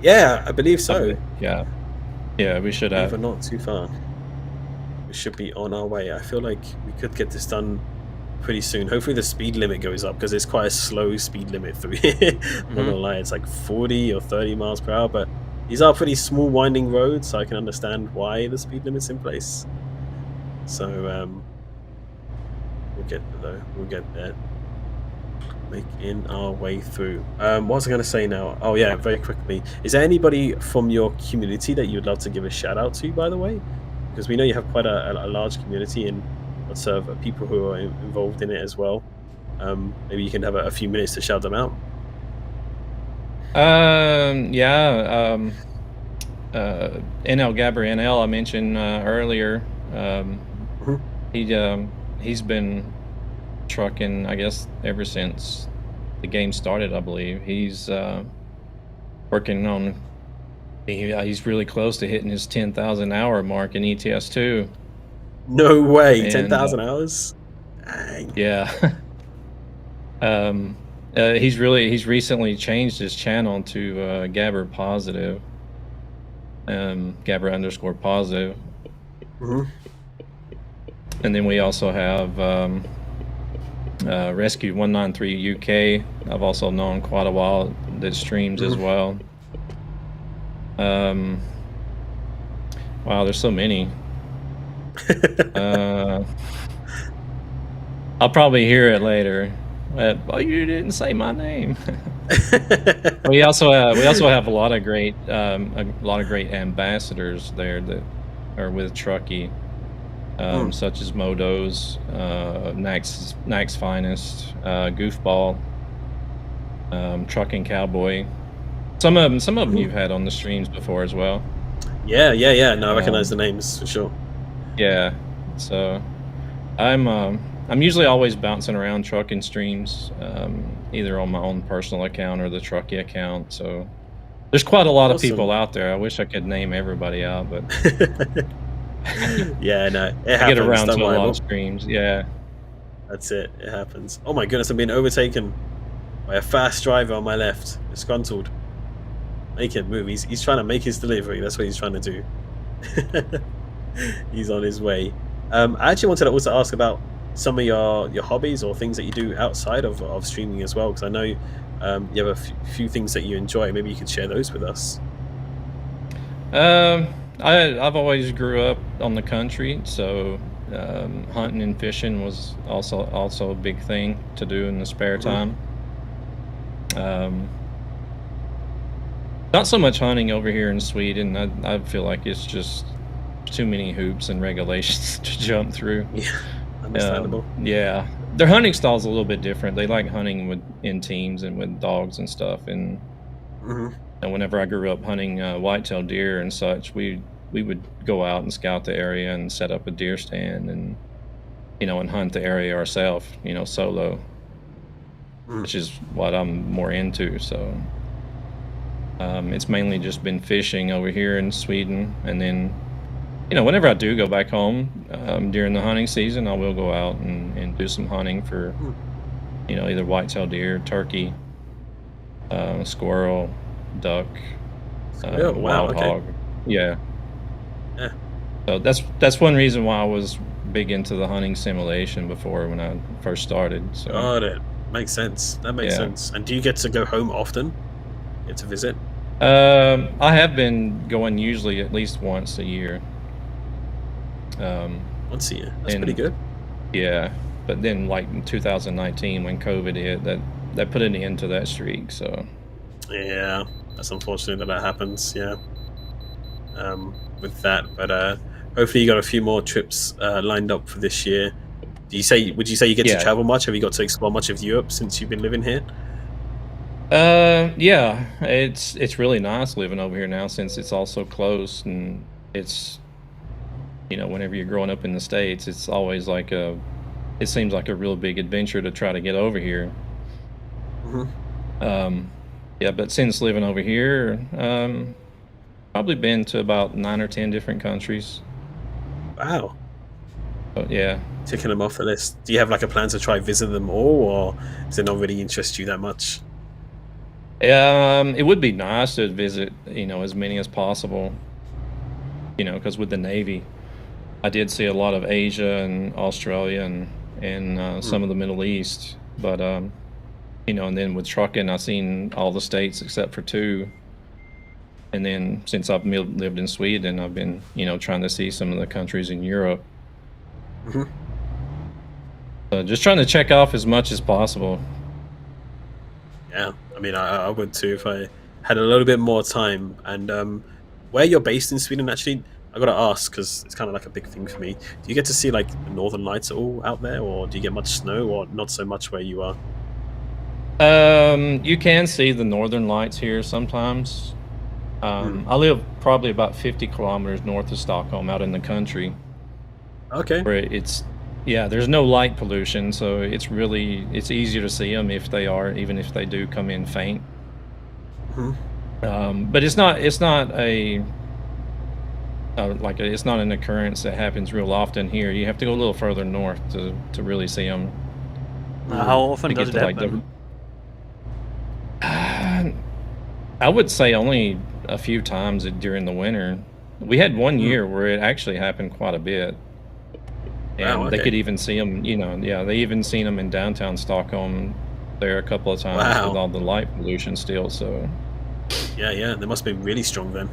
Yeah, I believe so. Yeah, we should have. But not too far. We should be on our way. I feel like we could get this done pretty soon. Hopefully the speed limit goes up, because it's quite a slow speed limit through here. I'm not gonna lie, it's like 40 or 30 miles per hour, but these are pretty small winding roads, so I can understand why the speed limit's in place. So, we'll get there though. We'll get there. Making our way through. What was I going to say now? Oh yeah, very quickly. Is there anybody from your community that you'd love to give a shout out to, by the way? Because we know you have quite a large community and lots of people who are involved in it as well. Maybe you can have a few minutes to shout them out. NL Gabriel I mentioned earlier. He's been trucking, I guess, ever since the game started, I believe. He's working on. He's really close to hitting his 10,000 hour mark in ETS2. No way, And, 10,000 hours. Dang. Yeah. He's recently changed his channel to Gabber Positive. Gabber _positive. And then we also have Rescue 193 UK. I've also known quite a while that streams as well. Wow, there's so many. I'll probably hear it later. Oh, you didn't say my name. we also have a lot of great ambassadors there that are with Trucky, such as Modo's, Nack's Finest, Goofball, Truckin Cowboy. Some of them you've had on the streams before as well. Yeah. No, I recognize the names for sure. Yeah, so I'm usually always bouncing around trucking streams, either on my own personal account or the Trucky account. So there's quite a lot of people out there. I wish I could name everybody out, but yeah, no, it happens. I get around to a lot of streams. Yeah, that's it. It happens. Oh my goodness, I'm being overtaken by a fast driver on my left. Disgruntled. Make him move. He's trying to make his delivery. That's what he's trying to do. He's on his way. I actually wanted to also ask about some of your hobbies or things that you do outside of streaming as well, because I know you have a few things that you enjoy. Maybe you could share those with us. I've always grew up on the country, so hunting and fishing was also a big thing to do in the spare time. Not so much hunting over here in Sweden. I feel like it's just too many hoops and regulations to jump through. Yeah, understandable. Yeah, their hunting style is a little bit different. They like hunting in teams and with dogs and stuff. And and whenever I grew up hunting whitetail deer and such, we would go out and scout the area and set up a deer stand and and hunt the area ourselves, solo, which is what I'm more into. So it's mainly just been fishing over here in Sweden, and then whenever I do go back home during the hunting season, I will go out and do some hunting for either whitetail deer, turkey, squirrel, duck, wild hog. Yeah. So that's one reason why I was big into the hunting simulation before when I first started. So got it. Makes sense. That makes sense. And do you get to go home often? Get to visit? I have been going usually at least once a year. Once a year. That's pretty good. Yeah, but then like in 2019 when COVID hit, that put an end to that streak. So yeah, that's unfortunate that happens. Yeah. With that, but hopefully you got a few more trips lined up for this year. Would you say you get to travel much? Have you got to explore much of Europe since you've been living here? Yeah, it's really nice living over here now since it's all so close, and it's whenever you're growing up in the States, it's always like it seems like a real big adventure to try to get over here. Yeah, but since living over here, probably been to about 9 or 10 different countries. Wow. But yeah. Ticking them off the list. Do you have like a plan to try visit them all, or does it not really interest you that much? It would be nice to visit, as many as possible. Because with the Navy, I did see a lot of Asia and Australia and some of the Middle East. But and then with trucking, I've seen all the states except for 2. And then since I've lived in Sweden, I've been, trying to see some of the countries in Europe. So just trying to check off as much as possible. Yeah, I mean, I would too if I had a little bit more time. And where you're based in Sweden, actually, I got to ask because it's kind of like a big thing for me. Do you get to see like the northern lights at all out there, or do you get much snow, or not so much where you are? You can see the northern lights here sometimes. I live probably about 50 kilometers north of Stockholm, out in the country. Okay. Where it's Yeah, there's no light pollution, so it's easier to see them if they are, even if they do come in faint. But it's not a it's not an occurrence that happens real often here. You have to go a little further north to really see them. How often does it happen? I would say only a few times during the winter. We had one year where it actually happened quite a bit. And they could even see them, they even seen them in downtown Stockholm there a couple of times with all the light pollution still, so... Yeah, they must be really strong then.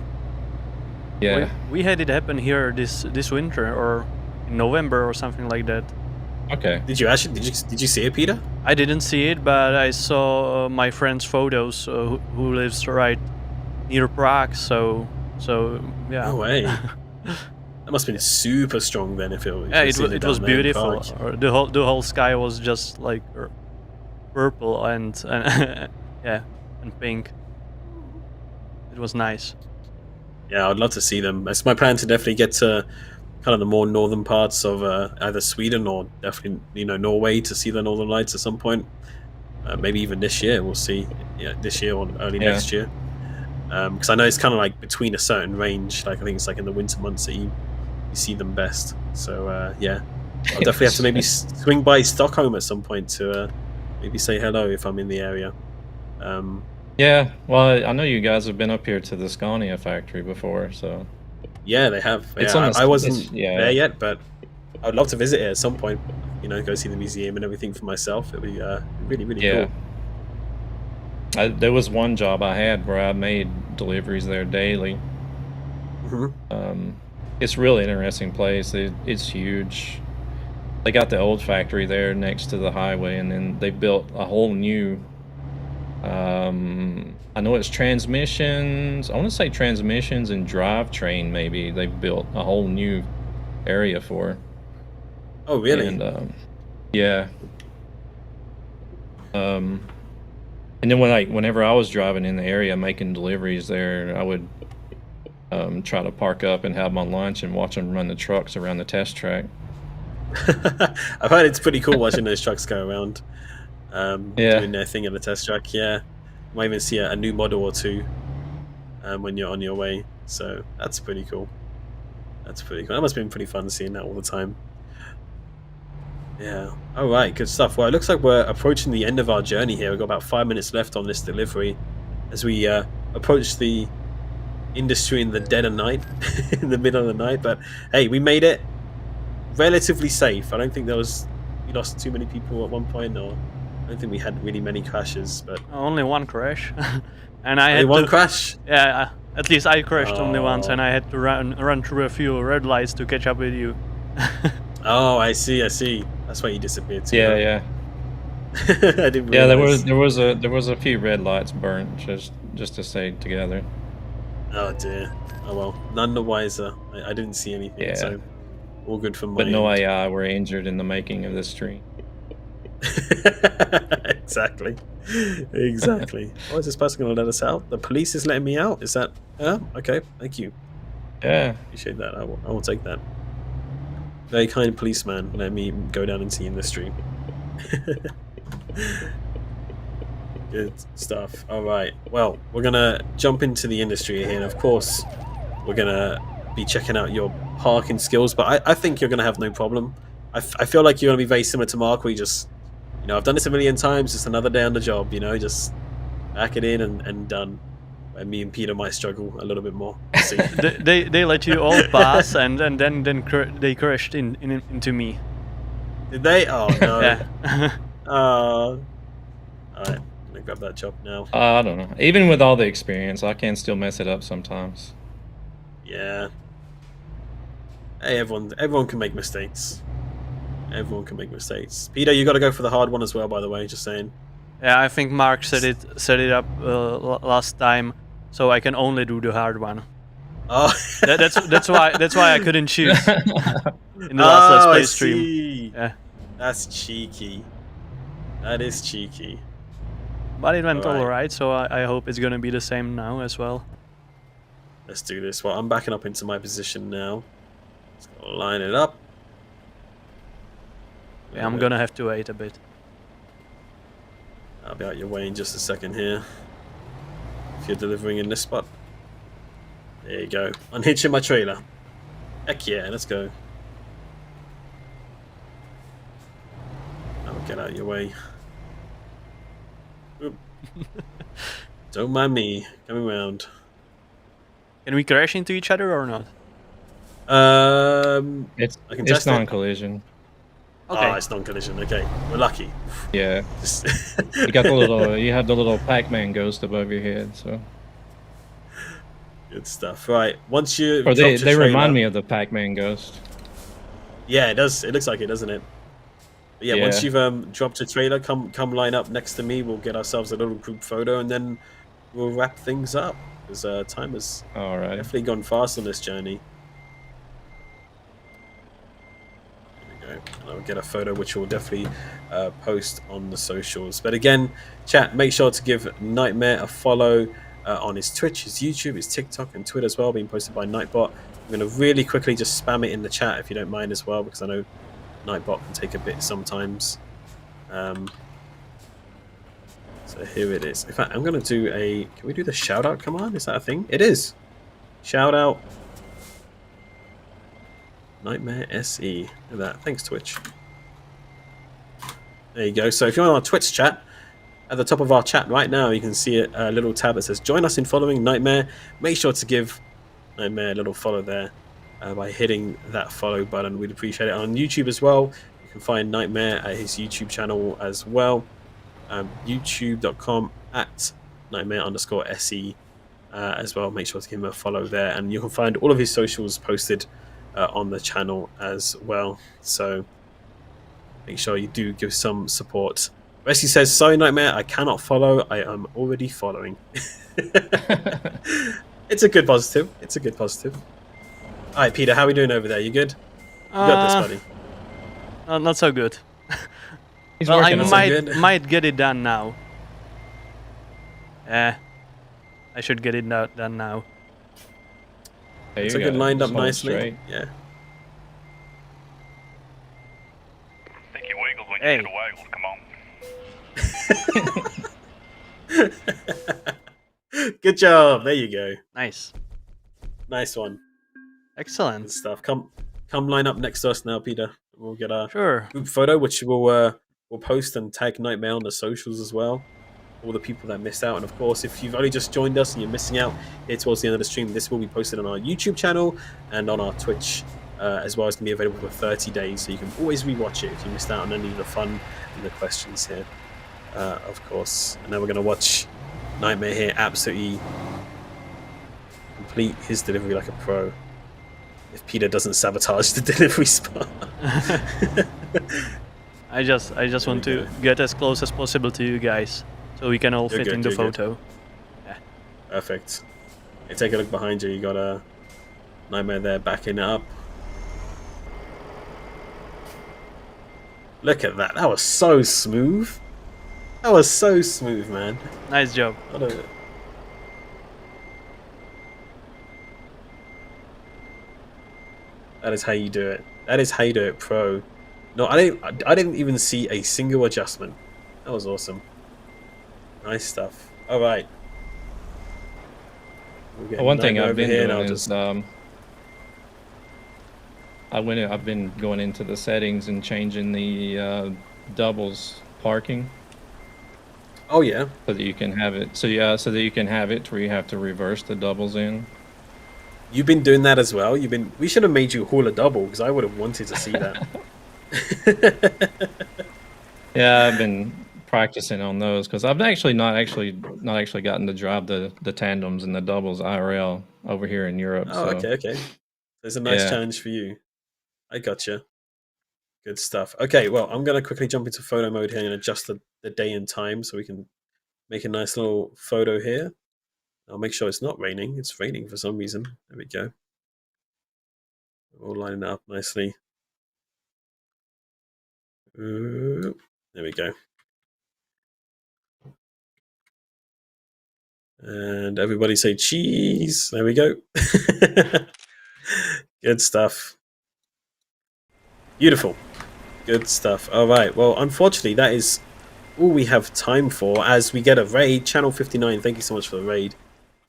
Yeah. We had it happen here this winter, or in November or something like that. Okay. Did you see it, Peter? I didn't see it, but I saw my friend's photos who lives right near Prague, so yeah. No way. That must have been super strong then if it was. Yeah, it was beautiful. The whole sky was just like purple and yeah, and pink. It was nice. Yeah, I'd love to see them. It's my plan to definitely get to kind of the more northern parts of either Sweden or definitely Norway to see the northern lights at some point. Maybe even this year, we'll see. Yeah, this year or early next year. Because I know it's kind of like between a certain range. Like I think it's like in the winter months that you see them best. So yeah, I'll definitely have to maybe swing by Stockholm at some point to maybe say hello if I'm in the area. Yeah, well, I know you guys have been up here to the Scania factory before, so... Yeah, they have. It's I wasn't there yet, but I'd love to visit it at some point. Go see the museum and everything for myself. It'd be really, really cool. There was one job I had where I made deliveries there daily. It's a really interesting place. It's huge. They got the old factory there next to the highway, and then they built a whole new... I know it's transmissions. I want to say transmissions and drivetrain. Maybe they built a whole new area for. Oh, really? And yeah. And then whenever I was driving in the area making deliveries there, I would try to park up and have my lunch and watch them run the trucks around the test track. I've heard it's pretty cool watching those trucks go around. Doing their thing at the test track. Yeah, you might even see a new model or two when you're on your way, so that's pretty cool. That must have been pretty fun seeing that all the time. Yeah, alright, good stuff. Well, it looks like we're approaching the end of our journey here. We've got about 5 minutes left on this delivery as we approach the industry in the dead of night in the middle of the night, but hey, we made it relatively safe. I don't think we lost too many people at one point, or I don't think we had really many crashes, but only one crash, and I only had one crash. Yeah, at least I crashed only once, and I had to run through a few red lights to catch up with you. Oh, I see. That's why you disappeared too. Yeah. I didn't realize. There was a few red lights burnt just to stay together. Oh dear. Oh well, none the wiser. I didn't see anything, so all good for me. But no AI were injured in the making of this stream. Exactly. Oh, is this person going to let us out? The police is letting me out. Is that? Okay. Thank you. Yeah. Appreciate that. I will take that. Very kind policeman. Let me go down into the industry. Good stuff. All right. Well, we're gonna jump into the industry here, and of course, we're gonna be checking out your parking skills. But I think you're gonna have no problem. I feel like you're gonna be very similar to Mark, where you just, I've done this a million times. Just another day on the job. Just back it in and done. And me and Peter might struggle a little bit more. See. they let you all pass, and then they crashed into me. Did they? Oh no. Yeah. All right. I'm gonna grab that job now. I don't know. Even with all the experience, I can still mess it up sometimes. Yeah. Hey, everyone can make mistakes. Everyone can make mistakes. Peter, you got to go for the hard one as well, by the way. Just saying. Yeah, I think Mark set it up last time, so I can only do the hard one. Oh, that's why I couldn't choose in the last Let's Play stream. See. Yeah, that's cheeky. That is cheeky. But it went all right, so I hope it's gonna be the same now as well. Let's do this. Well, I'm backing up into my position now. Let's line it up. Yeah, I'm gonna have to wait a bit. I'll be out your way in just a second here. If you're delivering in this spot. There you go. Unhitching my trailer. Heck yeah, let's go. I'll get out your way. Oop. Don't mind me. Coming around. Can we crash into each other or not? It's non-collision. Okay. Oh, it's non-collision. Okay, we're lucky. Yeah. You got the little. You have the little Pac-Man ghost above your head. So. Good stuff. Right. Once you. Or they remind me of the Pac-Man ghost. Yeah, it does. It looks like it, doesn't it? But yeah. Once you've dropped your trailer, come line up next to me. We'll get ourselves a little group photo, and then we'll wrap things up. Because time has definitely gone fast on this journey. There we go. And I'll get a photo which we'll definitely post on the socials. But again, chat, make sure to give Nightmare a follow on his Twitch, his YouTube, his TikTok, and Twitter as well, being posted by Nightbot. I'm going to really quickly just spam it in the chat if you don't mind as well, because I know Nightbot can take a bit sometimes. So here it is. In fact, I'm going to do a... Can we do the shout-out command? Is that a thing? It is. Shout-out. Nightmare SE. Look at that. Thanks, Twitch. There you go. So if you're on our Twitch chat, at the top of our chat right now, you can see a little tab that says join us in following Nightmare. Make sure to give Nightmare a little follow there by hitting that follow button. We'd appreciate it. On YouTube as well, you can find Nightmare at his YouTube channel as well. youtube.com/nightmare_SE as well. Make sure to give him a follow there, and you can find all of his socials posted on the channel as well. So make sure you do give some support. Wesley says, sorry Nightmare, I cannot follow. I am already following. It's a good positive. It's a good positive. Alright, Peter, how are we doing over there? You good? You got this, buddy. Not so good. Well, I might get it done now. I should get it done now. Hey, it's a good lined up nicely. Straight. Yeah. I think you wiggled when you should have waggled. Come on. Good job. There you go. Nice. Nice one. Excellent. Good stuff. Come line up next to us now, Peter. We'll get a group photo, which we'll post and tag Nightmare on the socials as well. All the people that missed out. And of course, if you've only just joined us and you're missing out here towards the end of the stream, this will be posted on our YouTube channel and on our Twitch as well. It's going to be available for 30 days, so you can always rewatch it if you missed out on any of the fun and the questions here, of course. And then we're going to watch Nightmare here absolutely complete his delivery like a pro. If Peter doesn't sabotage the delivery spot. I just want to get as close as possible to you guys, so we can all fit in the photo. Yeah. Perfect. Hey, take a look behind you. You got a Nightmare there backing it up. Look at that. That was so smooth. That was so smooth, man. Nice job. That is how you do it. That is how you do it, pro. No, I didn't even see a single adjustment. That was awesome. Nice stuff. All right. One thing I've been doing is I've been going into the settings and changing the doubles parking. Oh yeah. So that you can have it. So that you can have it where you have to reverse the doubles in. You've been doing that as well. We should have made you haul a double because I would have wanted to see that. Yeah, I've been practicing on those because I've not actually gotten to drive the tandems and the doubles IRL over here in Europe. Oh, so. okay. There's a nice challenge for you. I gotcha. Good stuff. Okay, well, I'm going to quickly jump into photo mode here and adjust the day and time so we can make a nice little photo here. I'll make sure it's not raining. It's raining for some reason. There we go. We're all lining it up nicely. There we go. And everybody say cheese. There we go. Good stuff. Beautiful. Good stuff. All right. Well, unfortunately, that is all we have time for as we get a raid. Channel 59, thank you so much for the raid.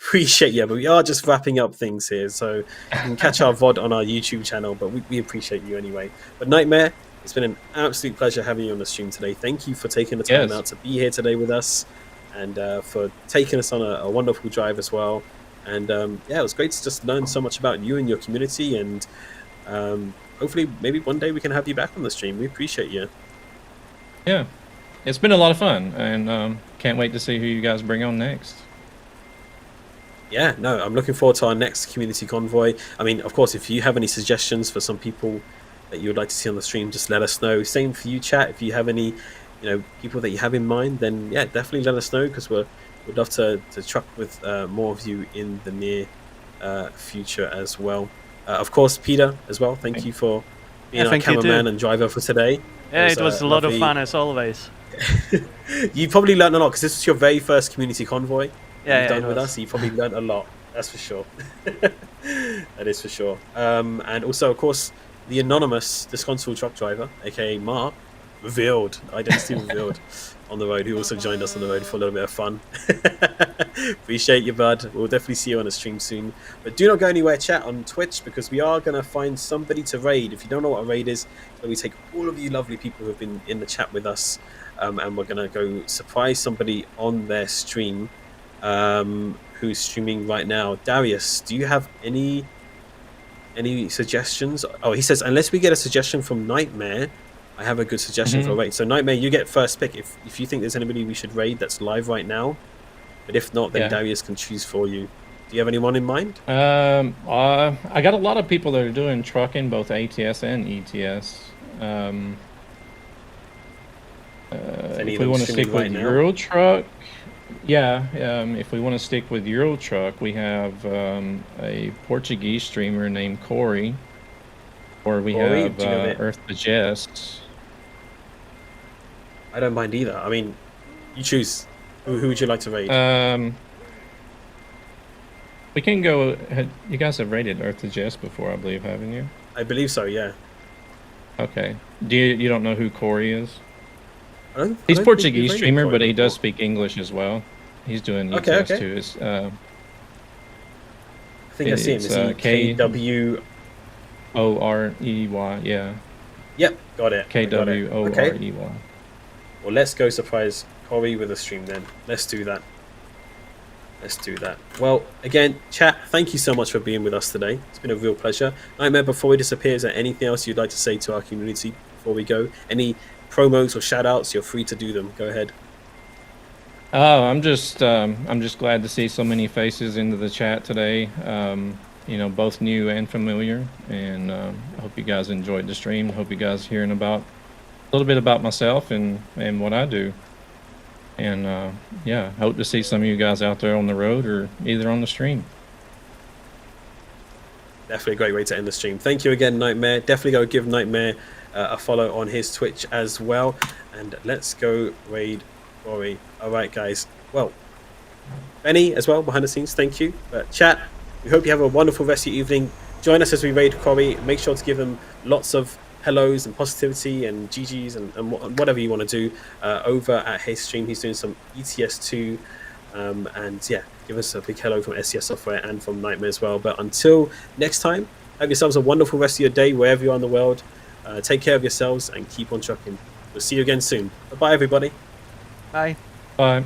Appreciate you, but we are just wrapping up things here. So you can catch our VOD on our YouTube channel, but we appreciate you anyway. But Nightmare, it's been an absolute pleasure having you on the stream today. Thank you for taking the time out to be here today with us and for taking us on a wonderful drive as well. And yeah, it was great to just learn so much about you and your community. And hopefully, maybe one day we can have you back on the stream. We appreciate you. Yeah, it's been a lot of fun, and can't wait to see who you guys bring on next. Yeah, no, I'm looking forward to our next community convoy. I mean, of course, if you have any suggestions for some people that you would like to see on the stream, just let us know. Same for you, chat. If you have any, people that you have in mind, then yeah, definitely let us know, because we'd love to truck with more of you in the near future as well. Of course, Peter as well. Thank you for being our cameraman and driver for today. Yeah, it was a lot of fun as always. You probably learned a lot because this was your very first community convoy. You've done with us. You probably learned a lot. That's for sure. That is for sure. And also, of course, the anonymous disgruntled truck driver, aka Mark, revealed identity revealed on the road, who also joined us on the road for a little bit of fun. Appreciate you, bud. We'll definitely see you on the stream soon. But do not go anywhere, chat, on Twitch, because we are going to find somebody to raid. If you don't know what a raid is, we take all of you lovely people who have been in the chat with us, and we're going to go surprise somebody on their stream. Who's streaming right now. Darius, do you have any suggestions? Oh, he says, unless we get a suggestion from Nightmare, I have a good suggestion for a raid. So Nightmare, you get first pick if you think there's anybody we should raid that's live right now. But if not, then Darius can choose for you. Do you have anyone in mind? I got a lot of people that are doing trucking, both ATS and ETS. If we want to stick with Euro Truck, if we want to stick with Euro Truck, we have a Portuguese streamer named Corey, or we have Earth Digest. I don't mind either. I mean, you choose. Who would you like to raid? We can go. You guys have raided Earth Digest before, I believe, haven't you? I believe so. Yeah. Okay. You don't know who Corey is? He's Portuguese streamer, but he does speak English as well. He's doing ETS too. I think I see him. Is he KWOREY? Yeah. Yep, got it. KWOREY. Okay. Well, let's go surprise Corey with a stream then. Let's do that. Well, again, chat, thank you so much for being with us today. It's been a real pleasure. Nightmare, before we disappear, is there anything else you'd like to say to our community before we go? Any promos or shout outs? You're free to do them. Go ahead. Oh, I'm just glad to see so many faces into the chat today. Both new and familiar, and I hope you guys enjoyed the stream. Hope you guys hearing about a little bit about myself and what I do. And hope to see some of you guys out there on the road or either on the stream. Definitely a great way to end the stream. Thank you again, Nightmare. Definitely go give Nightmare a follow on his Twitch as well. And let's go raid Corey. All right, guys. Well, Benny as well behind the scenes. Thank you. But chat, we hope you have a wonderful rest of your evening. Join us as we raid Corey. Make sure to give him lots of hellos and positivity and GGs and whatever you want to do over at his stream. He's doing some ETS2 and yeah, give us a big hello from SCS Software and from Nightmare as well. But until next time, have yourselves a wonderful rest of your day wherever you are in the world. Take care of yourselves and keep on trucking. We'll see you again soon. Bye-bye, everybody. Bye. Bye.